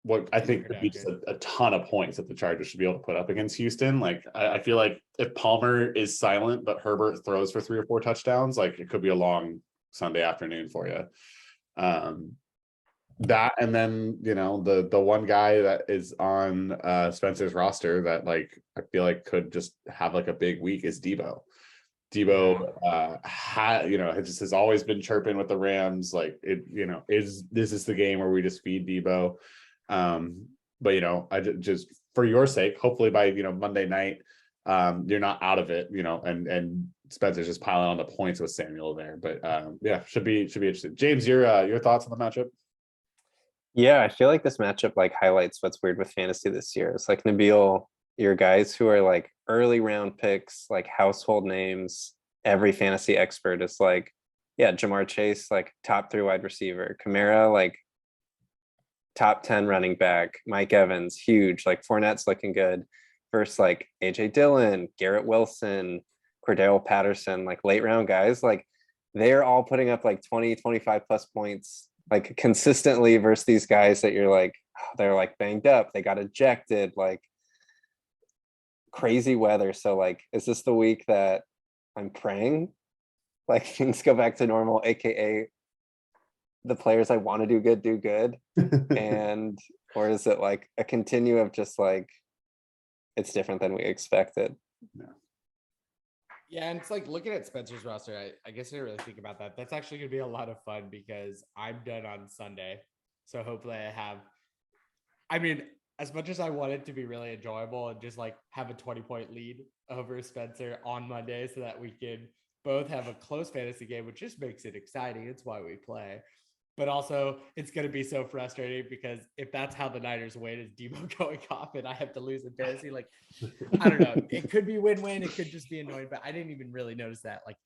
[SPEAKER 1] what I think could be just a ton of points that the Chargers should be able to put up against Houston. Like I feel like if Palmer is silent but Herbert throws for 3 or 4 touchdowns, like it could be a long Sunday afternoon for you. That and then the one guy that is on Spencer's roster that like I feel like could just have like a big week is Debo. Has always been chirping with the Rams. Like this is the game where we just feed Debo. But I just for your sake, hopefully by Monday night, you're not out of it, and Spencer's just piling on the points with Samuel there. But yeah, should be interesting. James, your thoughts on the matchup?
[SPEAKER 2] Yeah, I feel like this matchup like highlights what's weird with fantasy this year. It's like Nabil, your guys who are like early round picks, like household names. Every fantasy expert is like, yeah, Jamar Chase, like top 3 wide receiver, Kamara, like top 10 running back, Mike Evans, huge, like Fournette's looking good, versus like AJ Dillon, Garrett Wilson, Cordell Patterson, like late round guys, like they're all putting up like 20, 25 plus points like consistently versus these guys that you're like, oh, they're like banged up, they got ejected, like crazy weather. So like, is this the week that I'm praying like things go back to normal, aka the players I want to do good, and or is it like a continue of just like it's different than we expected?
[SPEAKER 3] Yeah, and it's like looking at Spencer's roster, I guess I didn't really think about that. That's actually gonna be a lot of fun because I'm done on Sunday. So hopefully I mean, as much as I want it to be really enjoyable and just like have a 20-point lead over Spencer on Monday so that we can both have a close fantasy game, which just makes it exciting. It's why we play. But also, it's going to be so frustrating because if that's how the Niners win is Debo going off and I have to lose in fantasy, like, I don't know. It could be win-win. It could just be annoying, but I didn't even really notice that. Like,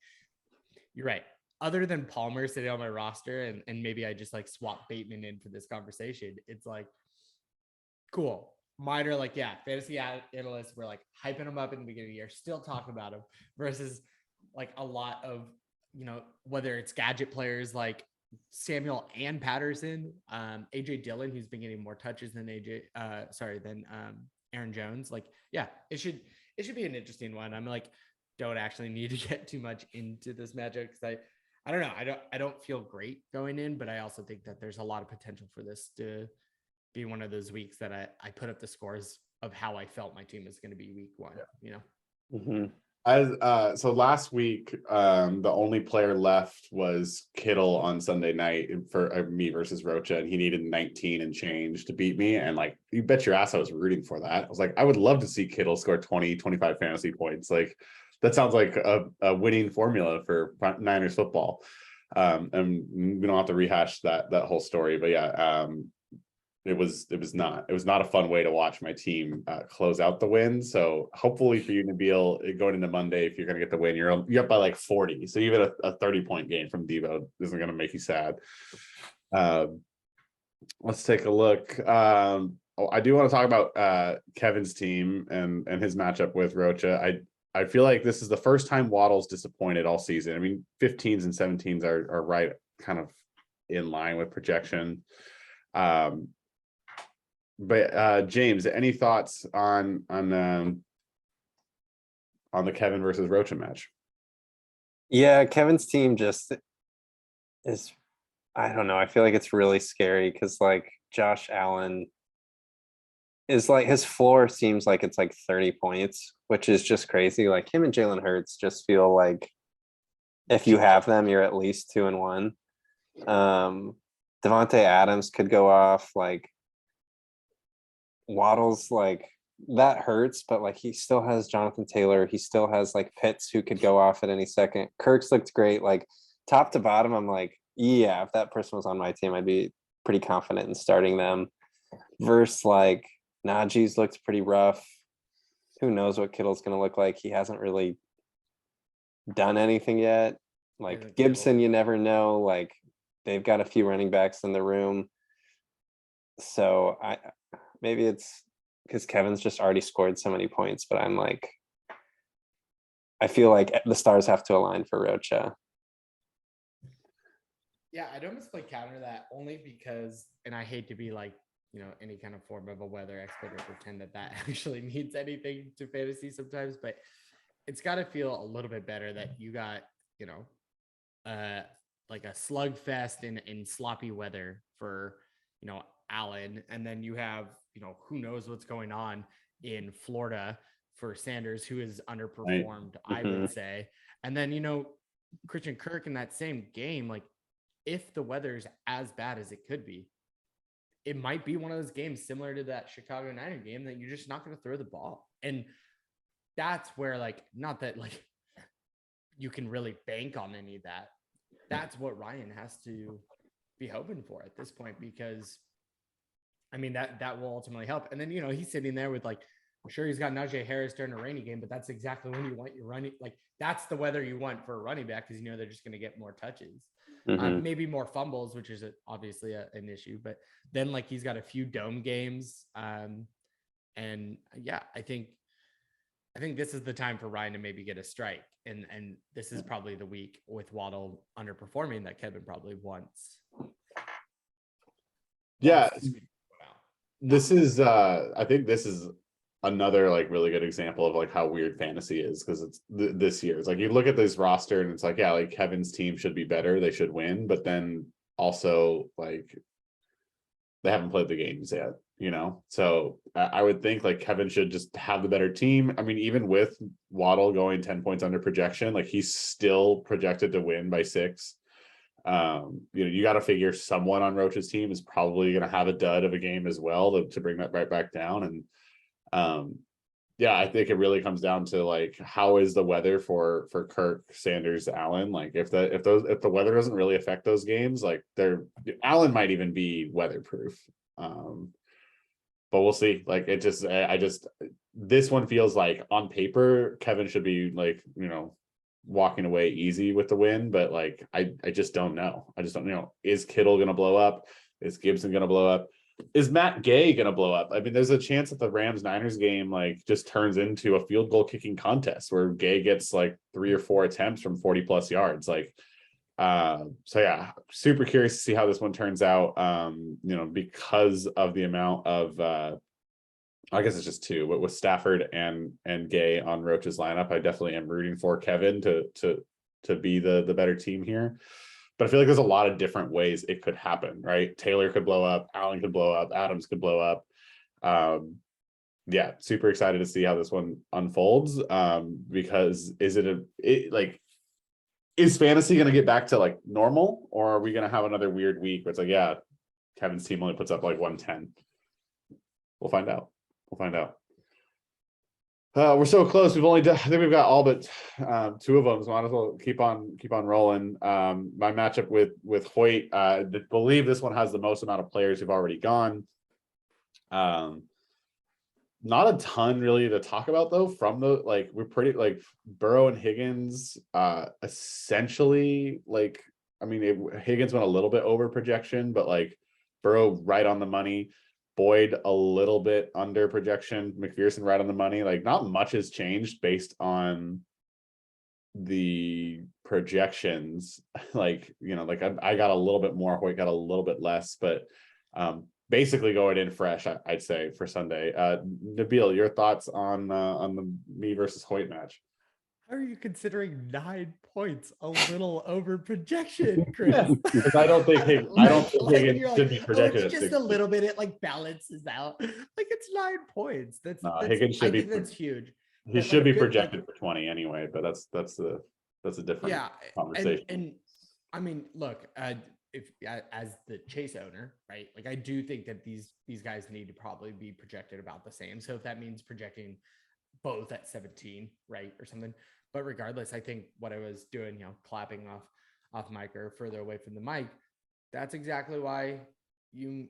[SPEAKER 3] you're right. Other than Palmer sitting on my roster and maybe I just like swap Bateman in for this conversation, it's like, cool. Mine are like, yeah, fantasy analysts were like hyping them up in the beginning of the year, still talking about them versus like a lot of, whether it's gadget players like Samuel and Patterson, AJ Dillon, who's been getting more touches than Aaron Jones. Like, yeah, it should be an interesting one. I'm like, don't actually need to get too much into this matchup because I don't know. I don't feel great going in, but I also think that there's a lot of potential for this to be one of those weeks that I put up the scores of how I felt my team is going to be week 1,
[SPEAKER 2] Mm-hmm.
[SPEAKER 1] So last week, the only player left was Kittle on Sunday night for me versus Rocha, and he needed 19 and change to beat me. And like, you bet your ass I was rooting for that. I was like, I would love to see Kittle score 20, 25 fantasy points. Like, that sounds like a winning formula for Niners football. And we don't have to rehash that whole story, but yeah, it was not a fun way to watch my team close out the win. So hopefully for you, Nabil, going into Monday, if you're going to get the win, you're up by like 40. So even a 30-point game from Debo isn't going to make you sad. Let's take a look. I do want to talk about Kevin's team and his matchup with Rocha. I feel like this is the first time Waddle's disappointed all season. I mean, 15s and 17s are right kind of in line with projection. But James, any thoughts on the Kevin versus Rocha match?
[SPEAKER 2] Yeah, Kevin's team just is, I don't know. I feel like it's really scary because like Josh Allen is like, his floor seems like it's like 30 points, which is just crazy. Like him and Jalen Hurts just feel like if you have them, you're at least 2-1. Devontae Adams could go off. Like Waddle's like, that hurts, but like he still has Jonathan Taylor. He still has like Pitts who could go off at any second. Kirk's looked great. Like top to bottom, I'm like, yeah, if that person was on my team, I'd be pretty confident in starting them. Versus like Najee's looked pretty rough. Who knows what Kittle's going to look like? He hasn't really done anything yet. Like Gibson, you never know. Like they've got a few running backs in the room. So maybe it's because Kevin's just already scored so many points, but I'm like, I feel like the stars have to align for Rocha.
[SPEAKER 3] Yeah, I'd almost like counter that only because, and I hate to be like, any kind of form of a weather expert or pretend that that actually means anything to fantasy sometimes, but it's got to feel a little bit better that you got, like a slugfest in sloppy weather for, Allen. And then you have, who knows what's going on in Florida for Sanders, who is underperformed, I would say. And then, Christian Kirk in that same game, like if the weather's as bad as it could be, it might be one of those games similar to that Chicago Niner game that you're just not going to throw the ball. And that's where, like, not that like you can really bank on any of that. That's what Ryan has to be hoping for at this point, because I mean, that will ultimately help. And then, he's sitting there with like, I'm sure he's got Najee Harris during a rainy game, but that's exactly when you want your running. Like that's the weather you want for a running back, because they're just going to get more touches. Maybe more fumbles, which is obviously an issue, but then like he's got a few dome games. And yeah, I think this is the time for Ryan to maybe get a strike. And this is probably the week with Waddle underperforming that Kevin probably wants.
[SPEAKER 1] Yeah. This is I think this is another like really good example of like how weird fantasy is, because it's this year. It's like you look at this roster and it's like, yeah, like Kevin's team should be better, they should win, but then also like they haven't played the games yet, so I would think like Kevin should just have the better team. I mean, even with Waddle going 10 points under projection, like he's still projected to win by 6. You got to figure someone on Roach's team is probably going to have a dud of a game as well to bring that right back down. And yeah, I think it really comes down to like, how is the weather for Kirk, Sanders, Allen? Like if the weather doesn't really affect those games, like Allen might even be weatherproof. But we'll see. Like this one feels like on paper, Kevin should be like, walking away easy with the win, but like I just don't know. Is Kittle gonna blow up? Is Gibson gonna blow up? Is Matt Gay gonna blow up? I mean, there's a chance that the Rams-Niners game like just turns into a field goal kicking contest where Gay gets like 3 or 4 attempts from 40 plus yards. Like so yeah, super curious to see how this one turns out. Because of the amount of I guess it's just 2, but with Stafford and Gay on Roach's lineup, I definitely am rooting for Kevin to be the better team here. But I feel like there's a lot of different ways it could happen, right? Taylor could blow up, Allen could blow up, Adams could blow up. Yeah, super excited to see how this one unfolds. Because is fantasy going to get back to like normal, or are we going to have another weird week where it's like, yeah, Kevin's team only puts up like 110? We'll find out. We're so close. I think we've got all but 2 of them, so might as well keep on rolling. My matchup with Hoyt, I believe this one has the most amount of players who've already gone. Not a ton really to talk about though. From the like, we're pretty like Burrow and Higgins. Essentially, like, I mean, Higgins went a little bit over projection, but like Burrow right on the money. Boyd a little bit under projection, McPherson right on the money. Like not much has changed based on the projections. Like, I got a little bit more, Hoyt got a little bit less, but basically going in fresh, I'd say, for Sunday. Nabil, your thoughts on the me versus Hoyt match?
[SPEAKER 3] How are you considering 9 points a little over projection, Chris?
[SPEAKER 1] Because I don't think Higgins should be projected
[SPEAKER 3] it's
[SPEAKER 1] at
[SPEAKER 3] just
[SPEAKER 1] 60.
[SPEAKER 3] a little bit. It like balances out. Like it's 9 points. That's
[SPEAKER 1] Higgins should
[SPEAKER 3] that's huge.
[SPEAKER 1] He should be projected for 20 anyway, but that's a different conversation.
[SPEAKER 3] And I mean, look, if as the Chase owner, right? Like I do think that these guys need to probably be projected about the same. So if that means projecting both at 17, right, or something. But regardless, I think what I was doing, clapping off mic or further away from the mic, that's exactly why you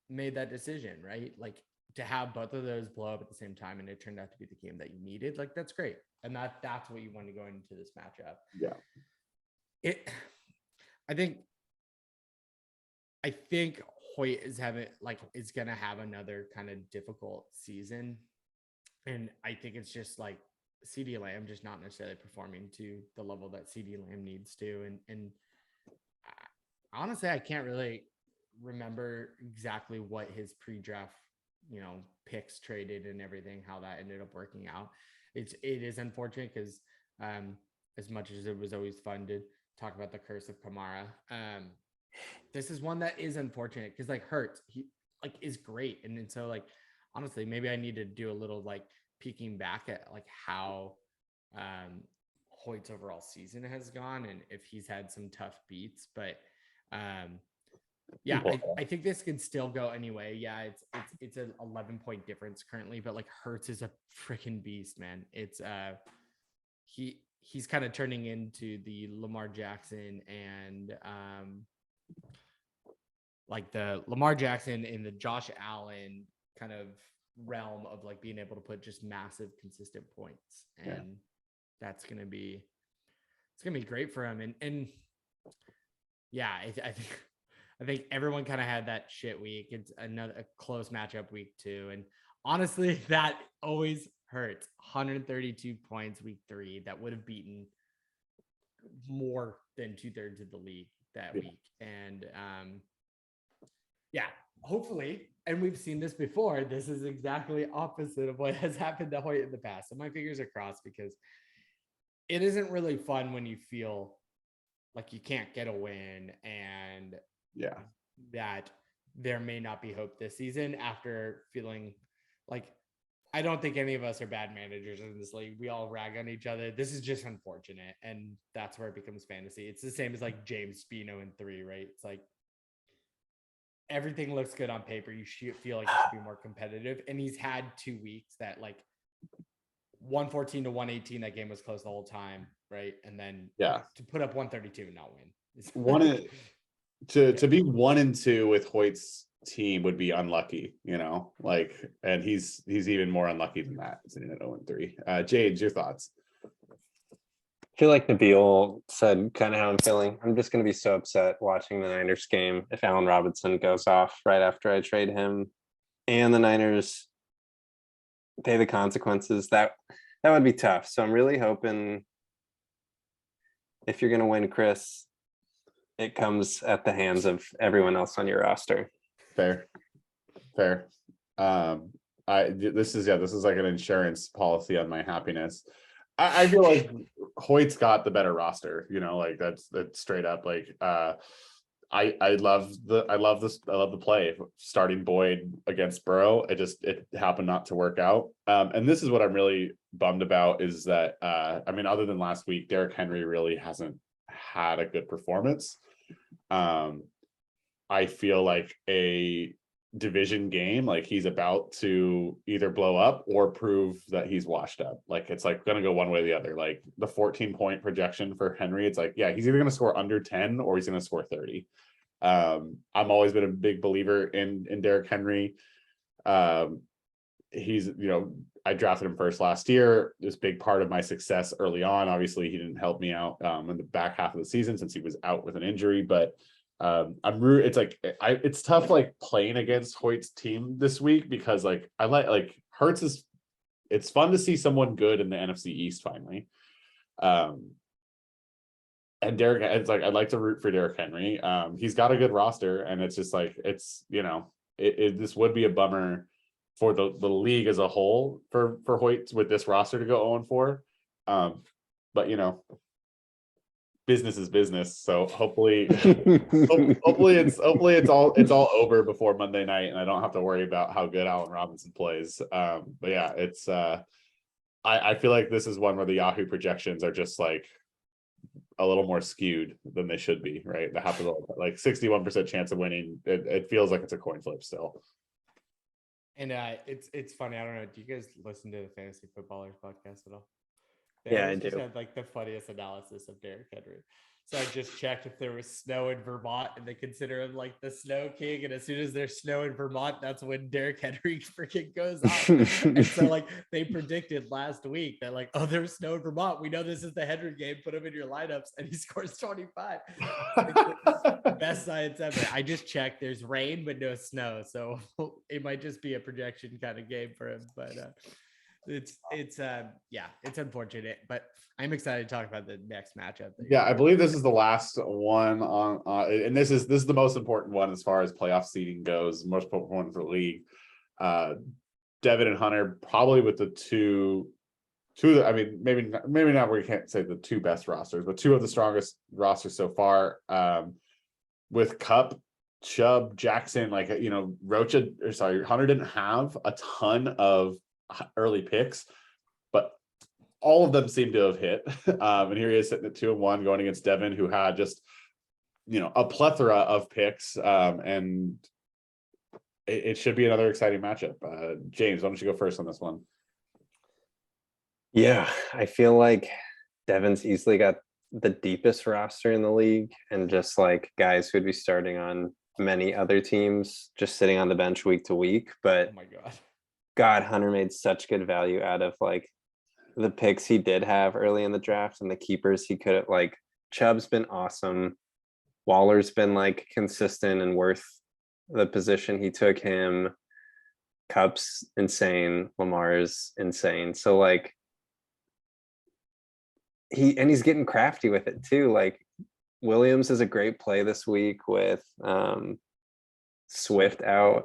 [SPEAKER 3] made that decision, right? Like to have both of those blow up at the same time, and it turned out to be the game that you needed. Like that's great, and that's what you want to go into this matchup.
[SPEAKER 1] Yeah,
[SPEAKER 3] I think Hoyt is gonna have another kind of difficult season. And I think it's just like CeeDee Lamb just not necessarily performing to the level that CeeDee Lamb needs to. And honestly, I can't really remember exactly what his pre-draft, picks traded and everything, how that ended up working out. It is unfortunate because as much as it was always fun to talk about the curse of Kamara, this is one that is unfortunate because like Hurts, he like is great. And so like, honestly, maybe I need to do a little like peeking back at like how Hoyt's overall season has gone and if he's had some tough beats, but yeah, I think this can still go anyway. Yeah, it's an 11-point difference currently, but like Hurts is a freaking beast, man. It's he's kind of turning into the Lamar Jackson and like the Lamar Jackson in the Josh Allen kind of realm of like being able to put just massive consistent points. And that's gonna be great for him. And yeah, I think everyone kind of had that shit week. It's a close matchup week 2. And honestly, that always hurts. 132 points week 3. That would have beaten more than 2/3 of the league that week. And yeah, hopefully, and we've seen this before, this is exactly opposite of what has happened to Hoyt in the past. So my fingers are crossed because it isn't really fun when you feel like you can't get a win and that there may not be hope this season after feeling like I don't think any of us are bad managers in this league. We all rag on each other. This is just unfortunate. And that's where it becomes fantasy. It's the same as like James Spino in 3, right? It's like everything looks good on paper. You should feel like you should be more competitive. And he's had 2 weeks that like 114 to 118, that game was close the whole time, right? And then to put up 132 and not win.
[SPEAKER 1] To be 1-2 with Hoyt's team would be unlucky, like, and he's even more unlucky than that, sitting at 0-3. Jade, your thoughts?
[SPEAKER 2] I feel like Nabil said kind of how I'm feeling. I'm just going to be so upset watching the Niners game if Allen Robinson goes off right after I trade him and the Niners pay the consequences. That would be tough. So I'm really hoping if you're going to win, Chris, it comes at the hands of everyone else on your roster.
[SPEAKER 1] Fair. This is like an insurance policy on my happiness. I feel like Hoyt's got the better roster, like that's straight up. Like I love the play starting Boyd against Burrow. It happened not to work out. And this is what I'm really bummed about is that other than last week, Derrick Henry really hasn't had a good performance. I feel like a division game, like he's about to either blow up or prove that he's washed up. Like it's like gonna go one way or the other. Like the 14-point projection for Henry, it's like, he's either gonna score under 10 or he's gonna score 30. I've always been a big believer in Derrick Henry. He's, I drafted him first last year. This big part of my success early on. Obviously, he didn't help me out in the back half of the season since he was out with an injury. But it's tough like playing against Hoyt's team this week because like I like Hurts it's fun to see someone good in the NFC East finally. And Derrick, it's like I'd like to root for Derrick Henry. He's got a good roster, and it's just like this would be a bummer for the league as a whole for Hoyt with this roster to go 0-4. But business is business. So hopefully it's all over before Monday night, and I don't have to worry about how good Allen Robinson plays. But yeah, it's I feel like this is one where the Yahoo projections are just like a little more skewed than they should be, right? They have to like 61% chance of winning. It feels like it's a coin flip still.
[SPEAKER 3] And it's funny. I don't know. Do you guys listen to the Fantasy Footballers podcast at all?
[SPEAKER 2] I
[SPEAKER 3] just
[SPEAKER 2] do.
[SPEAKER 3] had like the funniest analysis of Derrick Henry. So I just checked if there was snow in Vermont, and they consider him like the snow king. And as soon as there's snow in Vermont, that's when Derrick Henry freaking goes off. And so like they predicted last week that like, oh, there's snow in Vermont. We know this is the Henry game. Put him in your lineups, and he scores 25. Best science ever. I just checked. There's rain but no snow, so it might just be a projection kind of game for him. But it's unfortunate, but I'm excited to talk about the next matchup.
[SPEAKER 1] Yeah, I believe this is the last one on, and this is the most important one as far as playoff seeding goes, most important one for the league. Devin and Hunter probably with the two, I mean, maybe not. We can't say the two best rosters, but two of the strongest rosters so far. With Cup, Chubb, Jackson, like Rocha, or sorry, Hunter didn't have a ton of early picks, but all of them seem to have hit. And here he is sitting at 2-1 going against Devin, who had just a plethora of picks. And it should be another exciting matchup. James, why don't you go first on this one?
[SPEAKER 2] Yeah, I feel like Devin's easily got the deepest roster in the league, and just like guys who'd be starting on many other teams, just sitting on the bench week to week. But
[SPEAKER 3] oh my
[SPEAKER 2] God, Hunter made such good value out of like the picks he did have early in the draft and the keepers he could have. Like Chubb's been awesome. Waller's been like consistent and worth the position he took him. Cup's insane. Lamar's insane. So like he's getting crafty with it too. Like Williams is a great play this week with Swift out.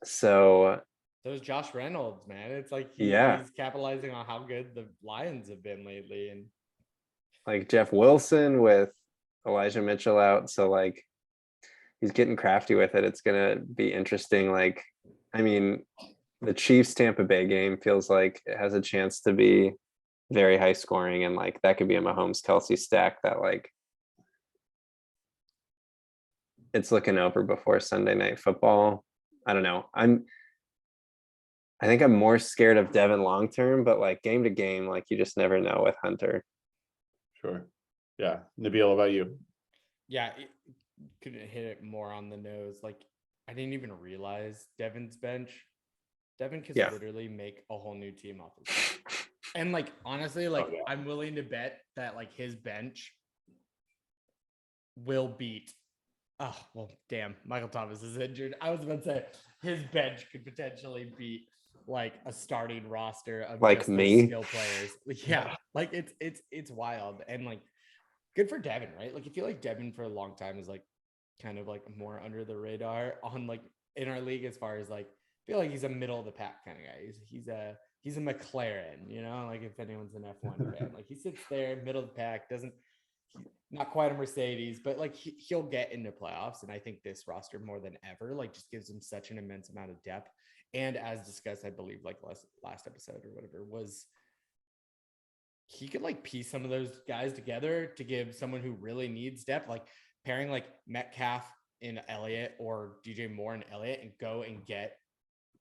[SPEAKER 2] So
[SPEAKER 3] there's Josh Reynolds, man. It's like he's capitalizing on how good the Lions have been lately, and
[SPEAKER 2] like Jeff Wilson with Elijah Mitchell out. So like he's getting crafty with it. It's gonna be interesting. Like, I mean, the Chiefs Tampa Bay game feels like it has a chance to be very high scoring, and like that could be a Mahomes Kelsey stack that like it's looking over before Sunday Night Football. I don't know. I think I'm more scared of Devin long term, but like game to game, like you just never know with Hunter.
[SPEAKER 1] Sure. Yeah. Nabil, about you?
[SPEAKER 3] Yeah, couldn't hit it more on the nose. Like I didn't even realize Devin's bench. Devin could literally make a whole new team off of this. And like honestly, like I'm willing to bet that like his bench will beat. Oh well, damn! Michael Thomas is injured. I was about to say his bench could potentially beat like a starting roster of
[SPEAKER 2] like
[SPEAKER 3] just
[SPEAKER 2] me
[SPEAKER 3] skill players. Yeah, like it's wild, and like good for Devin, right? Like I feel like Devin for a long time is like kind of like more under the radar on like in our league as far as like I feel like he's a middle of the pack kind of guy. He's a McLaren, like if anyone's an F1 fan, like he sits there middle of the pack, not quite a Mercedes, but like he'll get into playoffs. And I think this roster more than ever, like just gives him such an immense amount of depth. And as discussed, I believe like last episode or whatever was, he could like piece some of those guys together to give someone who really needs depth, like pairing like Metcalf in Elliott or DJ Moore and Elliott and go and get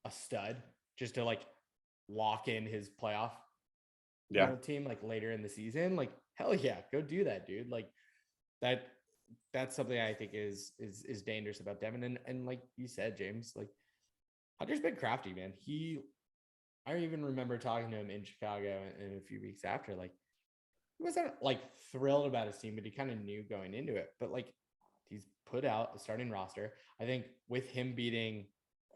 [SPEAKER 3] a stud just to like lock in his playoff team like later in the season. Like hell yeah, go do that, dude. Like that's something I think is dangerous about Devin. And like you said, James, like Hunter's been crafty, man. I even remember talking to him in Chicago and a few weeks after, like he wasn't like thrilled about his team, but he kind of knew going into it. But like he's put out a starting roster. I think with him beating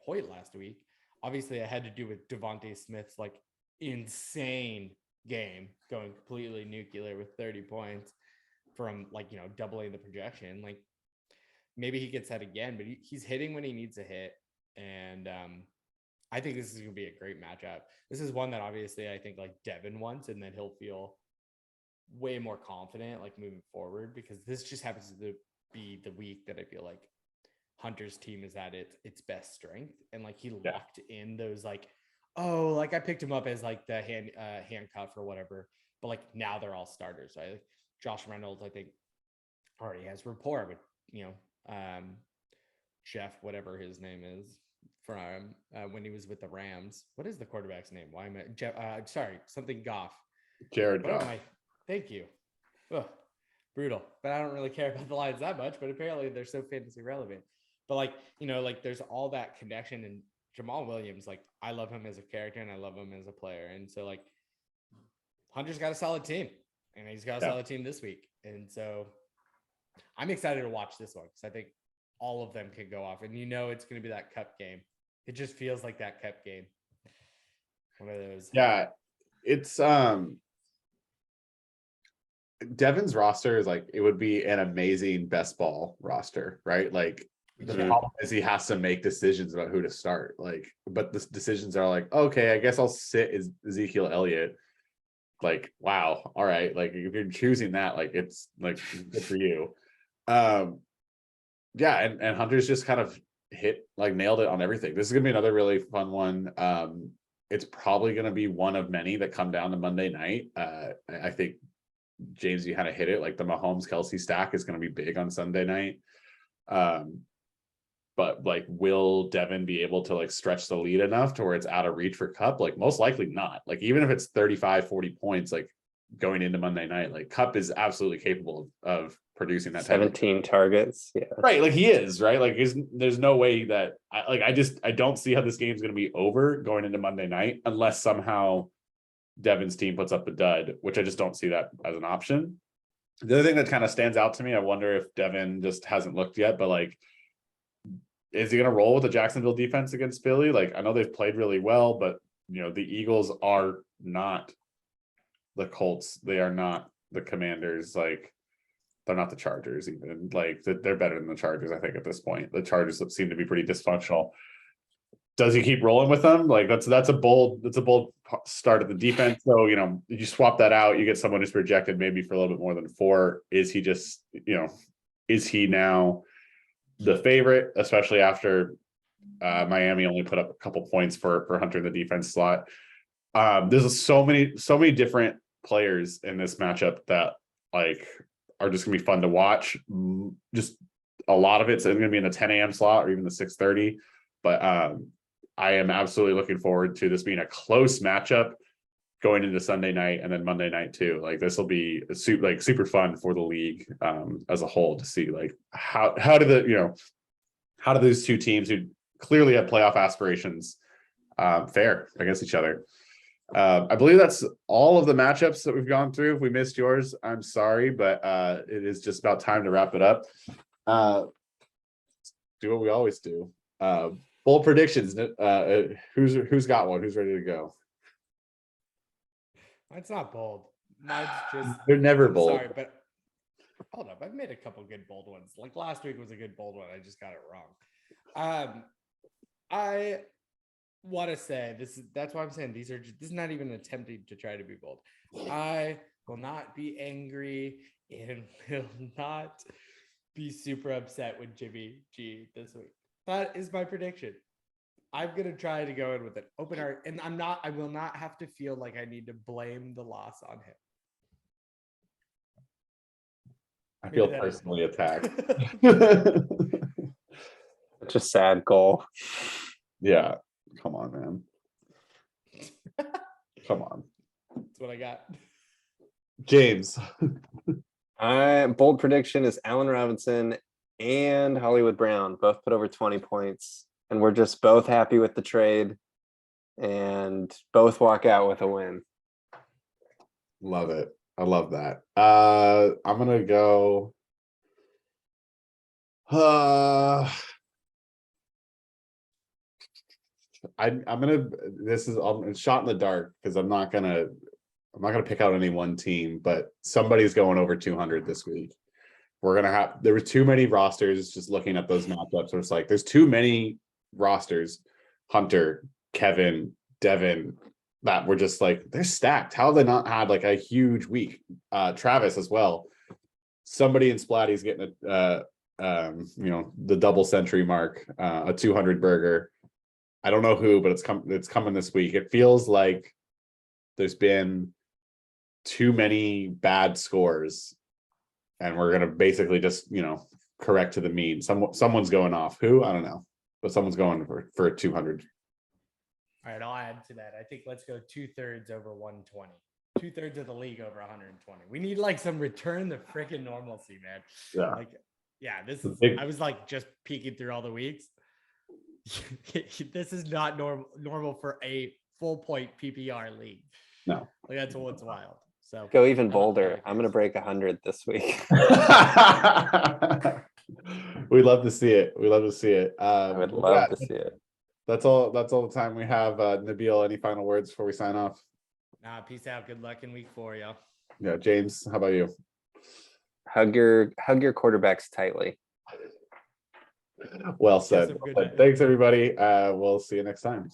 [SPEAKER 3] Hoyt last week, obviously it had to do with Devontae Smith's like insane game going completely nuclear with 30 points from like, doubling the projection. Like maybe he gets that again, but he's hitting when he needs to hit. And I think this is going to be a great matchup. This is one that obviously I think like Devin wants, and then he'll feel way more confident like moving forward, because this just happens to be the week that I feel like Hunter's team is at its best strength. And like he locked in those like, oh, like I picked him up as like the handcuff or whatever, but like now they're all starters. Right? Like Josh Reynolds, I think, already has rapport with Jeff, whatever his name is, from when he was with the Rams. What is the quarterback's name? Why am I Jeff? Sorry, something Goff.
[SPEAKER 1] Jared Goff.
[SPEAKER 3] Thank you. Ugh, brutal. But I don't really care about the Lions that much. But apparently they're so fantasy relevant. But like like there's all that connection. And Jamal Williams, like I love him as a character and I love him as a player. And so like Hunter's got a solid team, and he's got a solid team this week. And so I'm excited to watch this one because I think all of them can go off. And it's going to be that Cup game. It just feels like that Cup game. One of those.
[SPEAKER 1] Yeah, it's Devin's roster is like, it would be an amazing best ball roster, right? Like the
[SPEAKER 2] Mhm.
[SPEAKER 1] problem is he has to make decisions about who to start. Like, but the decisions are like, okay, I guess I'll sit Ezekiel Elliott. Like, wow, all right. Like if you're choosing that, like it's like good for you. Yeah, and Hunter's just kind of nailed it on everything. This is gonna be another really fun one. It's probably gonna be one of many that come down to Monday night. I think James, you kind of hit it. Like the Mahomes Kelsey stack is gonna be big on Sunday night. But like, will Devin be able to like stretch the lead enough to where it's out of reach for Cup? Like most likely not. Like even if it's 35, 40 points, like going into Monday night, like Cup is absolutely capable of producing that type of
[SPEAKER 2] 17 targets. Yeah.
[SPEAKER 1] right, like he is, right? Like there's no way that I don't see how this game's gonna be over going into Monday night unless somehow Devin's team puts up a dud, which I just don't see that as an option. The other thing that kind of stands out to me, I wonder if Devin just hasn't looked yet, but like, is he gonna roll with the Jacksonville defense against Philly? Like I know they've played really well, but you know, the Eagles are not the Colts, they are not the Commanders, like they're not the Chargers even. Like they're better than the Chargers, I think, at this point. The Chargers seem to be pretty dysfunctional. Does he keep rolling with them? Like that's a bold start of the defense. So you know, you swap that out, you get someone who's projected maybe for a little bit more than 4. Is he just, you know, is he now the favorite, especially after Miami only put up a couple points for Hunter in the defense slot? There's so many different players in this matchup that like are just gonna be fun to watch. Just a lot of it's gonna be in the 10 a.m. slot or even the 6:30. But I am absolutely looking forward to this being a close matchup going into Sunday night and then Monday night too. Like this will be super fun for the league as a whole to see like how do those two teams who clearly have playoff aspirations fare against each other. I believe that's all of the matchups that we've gone through. If we missed yours, I'm sorry, but it is just about time to wrap it up. Do what we always do. Bold predictions. Who's got one? Who's ready to go?
[SPEAKER 3] Mine's not bold. Mine's just
[SPEAKER 1] They're never
[SPEAKER 3] I'm
[SPEAKER 1] bold.
[SPEAKER 3] sorry, but hold up. I've made a couple good bold ones. Like last week was a good bold one. I just got it wrong. I want to say that's why I'm saying this is not even attempting to try to be bold. I will not be angry and will not be super upset with Jimmy G this week. That is my prediction. I'm gonna try to go in with an open heart, and I will not have to feel like I need to blame the loss on him.
[SPEAKER 1] I feel personally attacked.
[SPEAKER 2] Such a sad goal.
[SPEAKER 1] Yeah, come on, man. Come on,
[SPEAKER 3] That's what I got.
[SPEAKER 1] James.
[SPEAKER 2] Bold prediction is Allen Robinson and Hollywood Brown both put over 20 points, and we're just both happy with the trade and both walk out with a win.
[SPEAKER 1] Love it. I love that. I'm gonna go. I'm gonna. This is I'm shot in the dark because I'm not gonna pick out any one team, but somebody's going over 200 this week. There were too many rosters. Just looking at those matchups, where it's like there's too many rosters. Hunter, Kevin, Devin, that were just like they're stacked. How have they not had like a huge week? Travis as well. Somebody in Splatty's getting the double century mark, a 200 burger. I don't know who, but it's coming this week. It feels like there's been too many bad scores, and we're gonna basically just correct to the mean. Someone's going off. Who? I don't know, but someone's going for 200.
[SPEAKER 3] All right, I'll add to that. I think let's go 2/3 over 120. 2/3 of the league over 120. We need like some return to freaking normalcy, man.
[SPEAKER 1] Yeah.
[SPEAKER 3] Like, yeah, this is. I was like just peeking through all the weeks. This is not normal for a full point PPR league.
[SPEAKER 1] No,
[SPEAKER 3] like that's what's wild. So
[SPEAKER 2] Go even bolder. I'm gonna break 100 this week.
[SPEAKER 1] We love to see it. We love to see it.
[SPEAKER 2] I would love to see it.
[SPEAKER 1] That's all the time we have. Nabil, any final words before we sign off?
[SPEAKER 3] Nah, peace out. Good luck in week 4, y'all.
[SPEAKER 1] Yeah, James, how about you?
[SPEAKER 2] Hug your quarterbacks tightly.
[SPEAKER 1] Well said.
[SPEAKER 3] have a good
[SPEAKER 1] Well said.
[SPEAKER 3] night.
[SPEAKER 1] Thanks, everybody. We'll see you next time.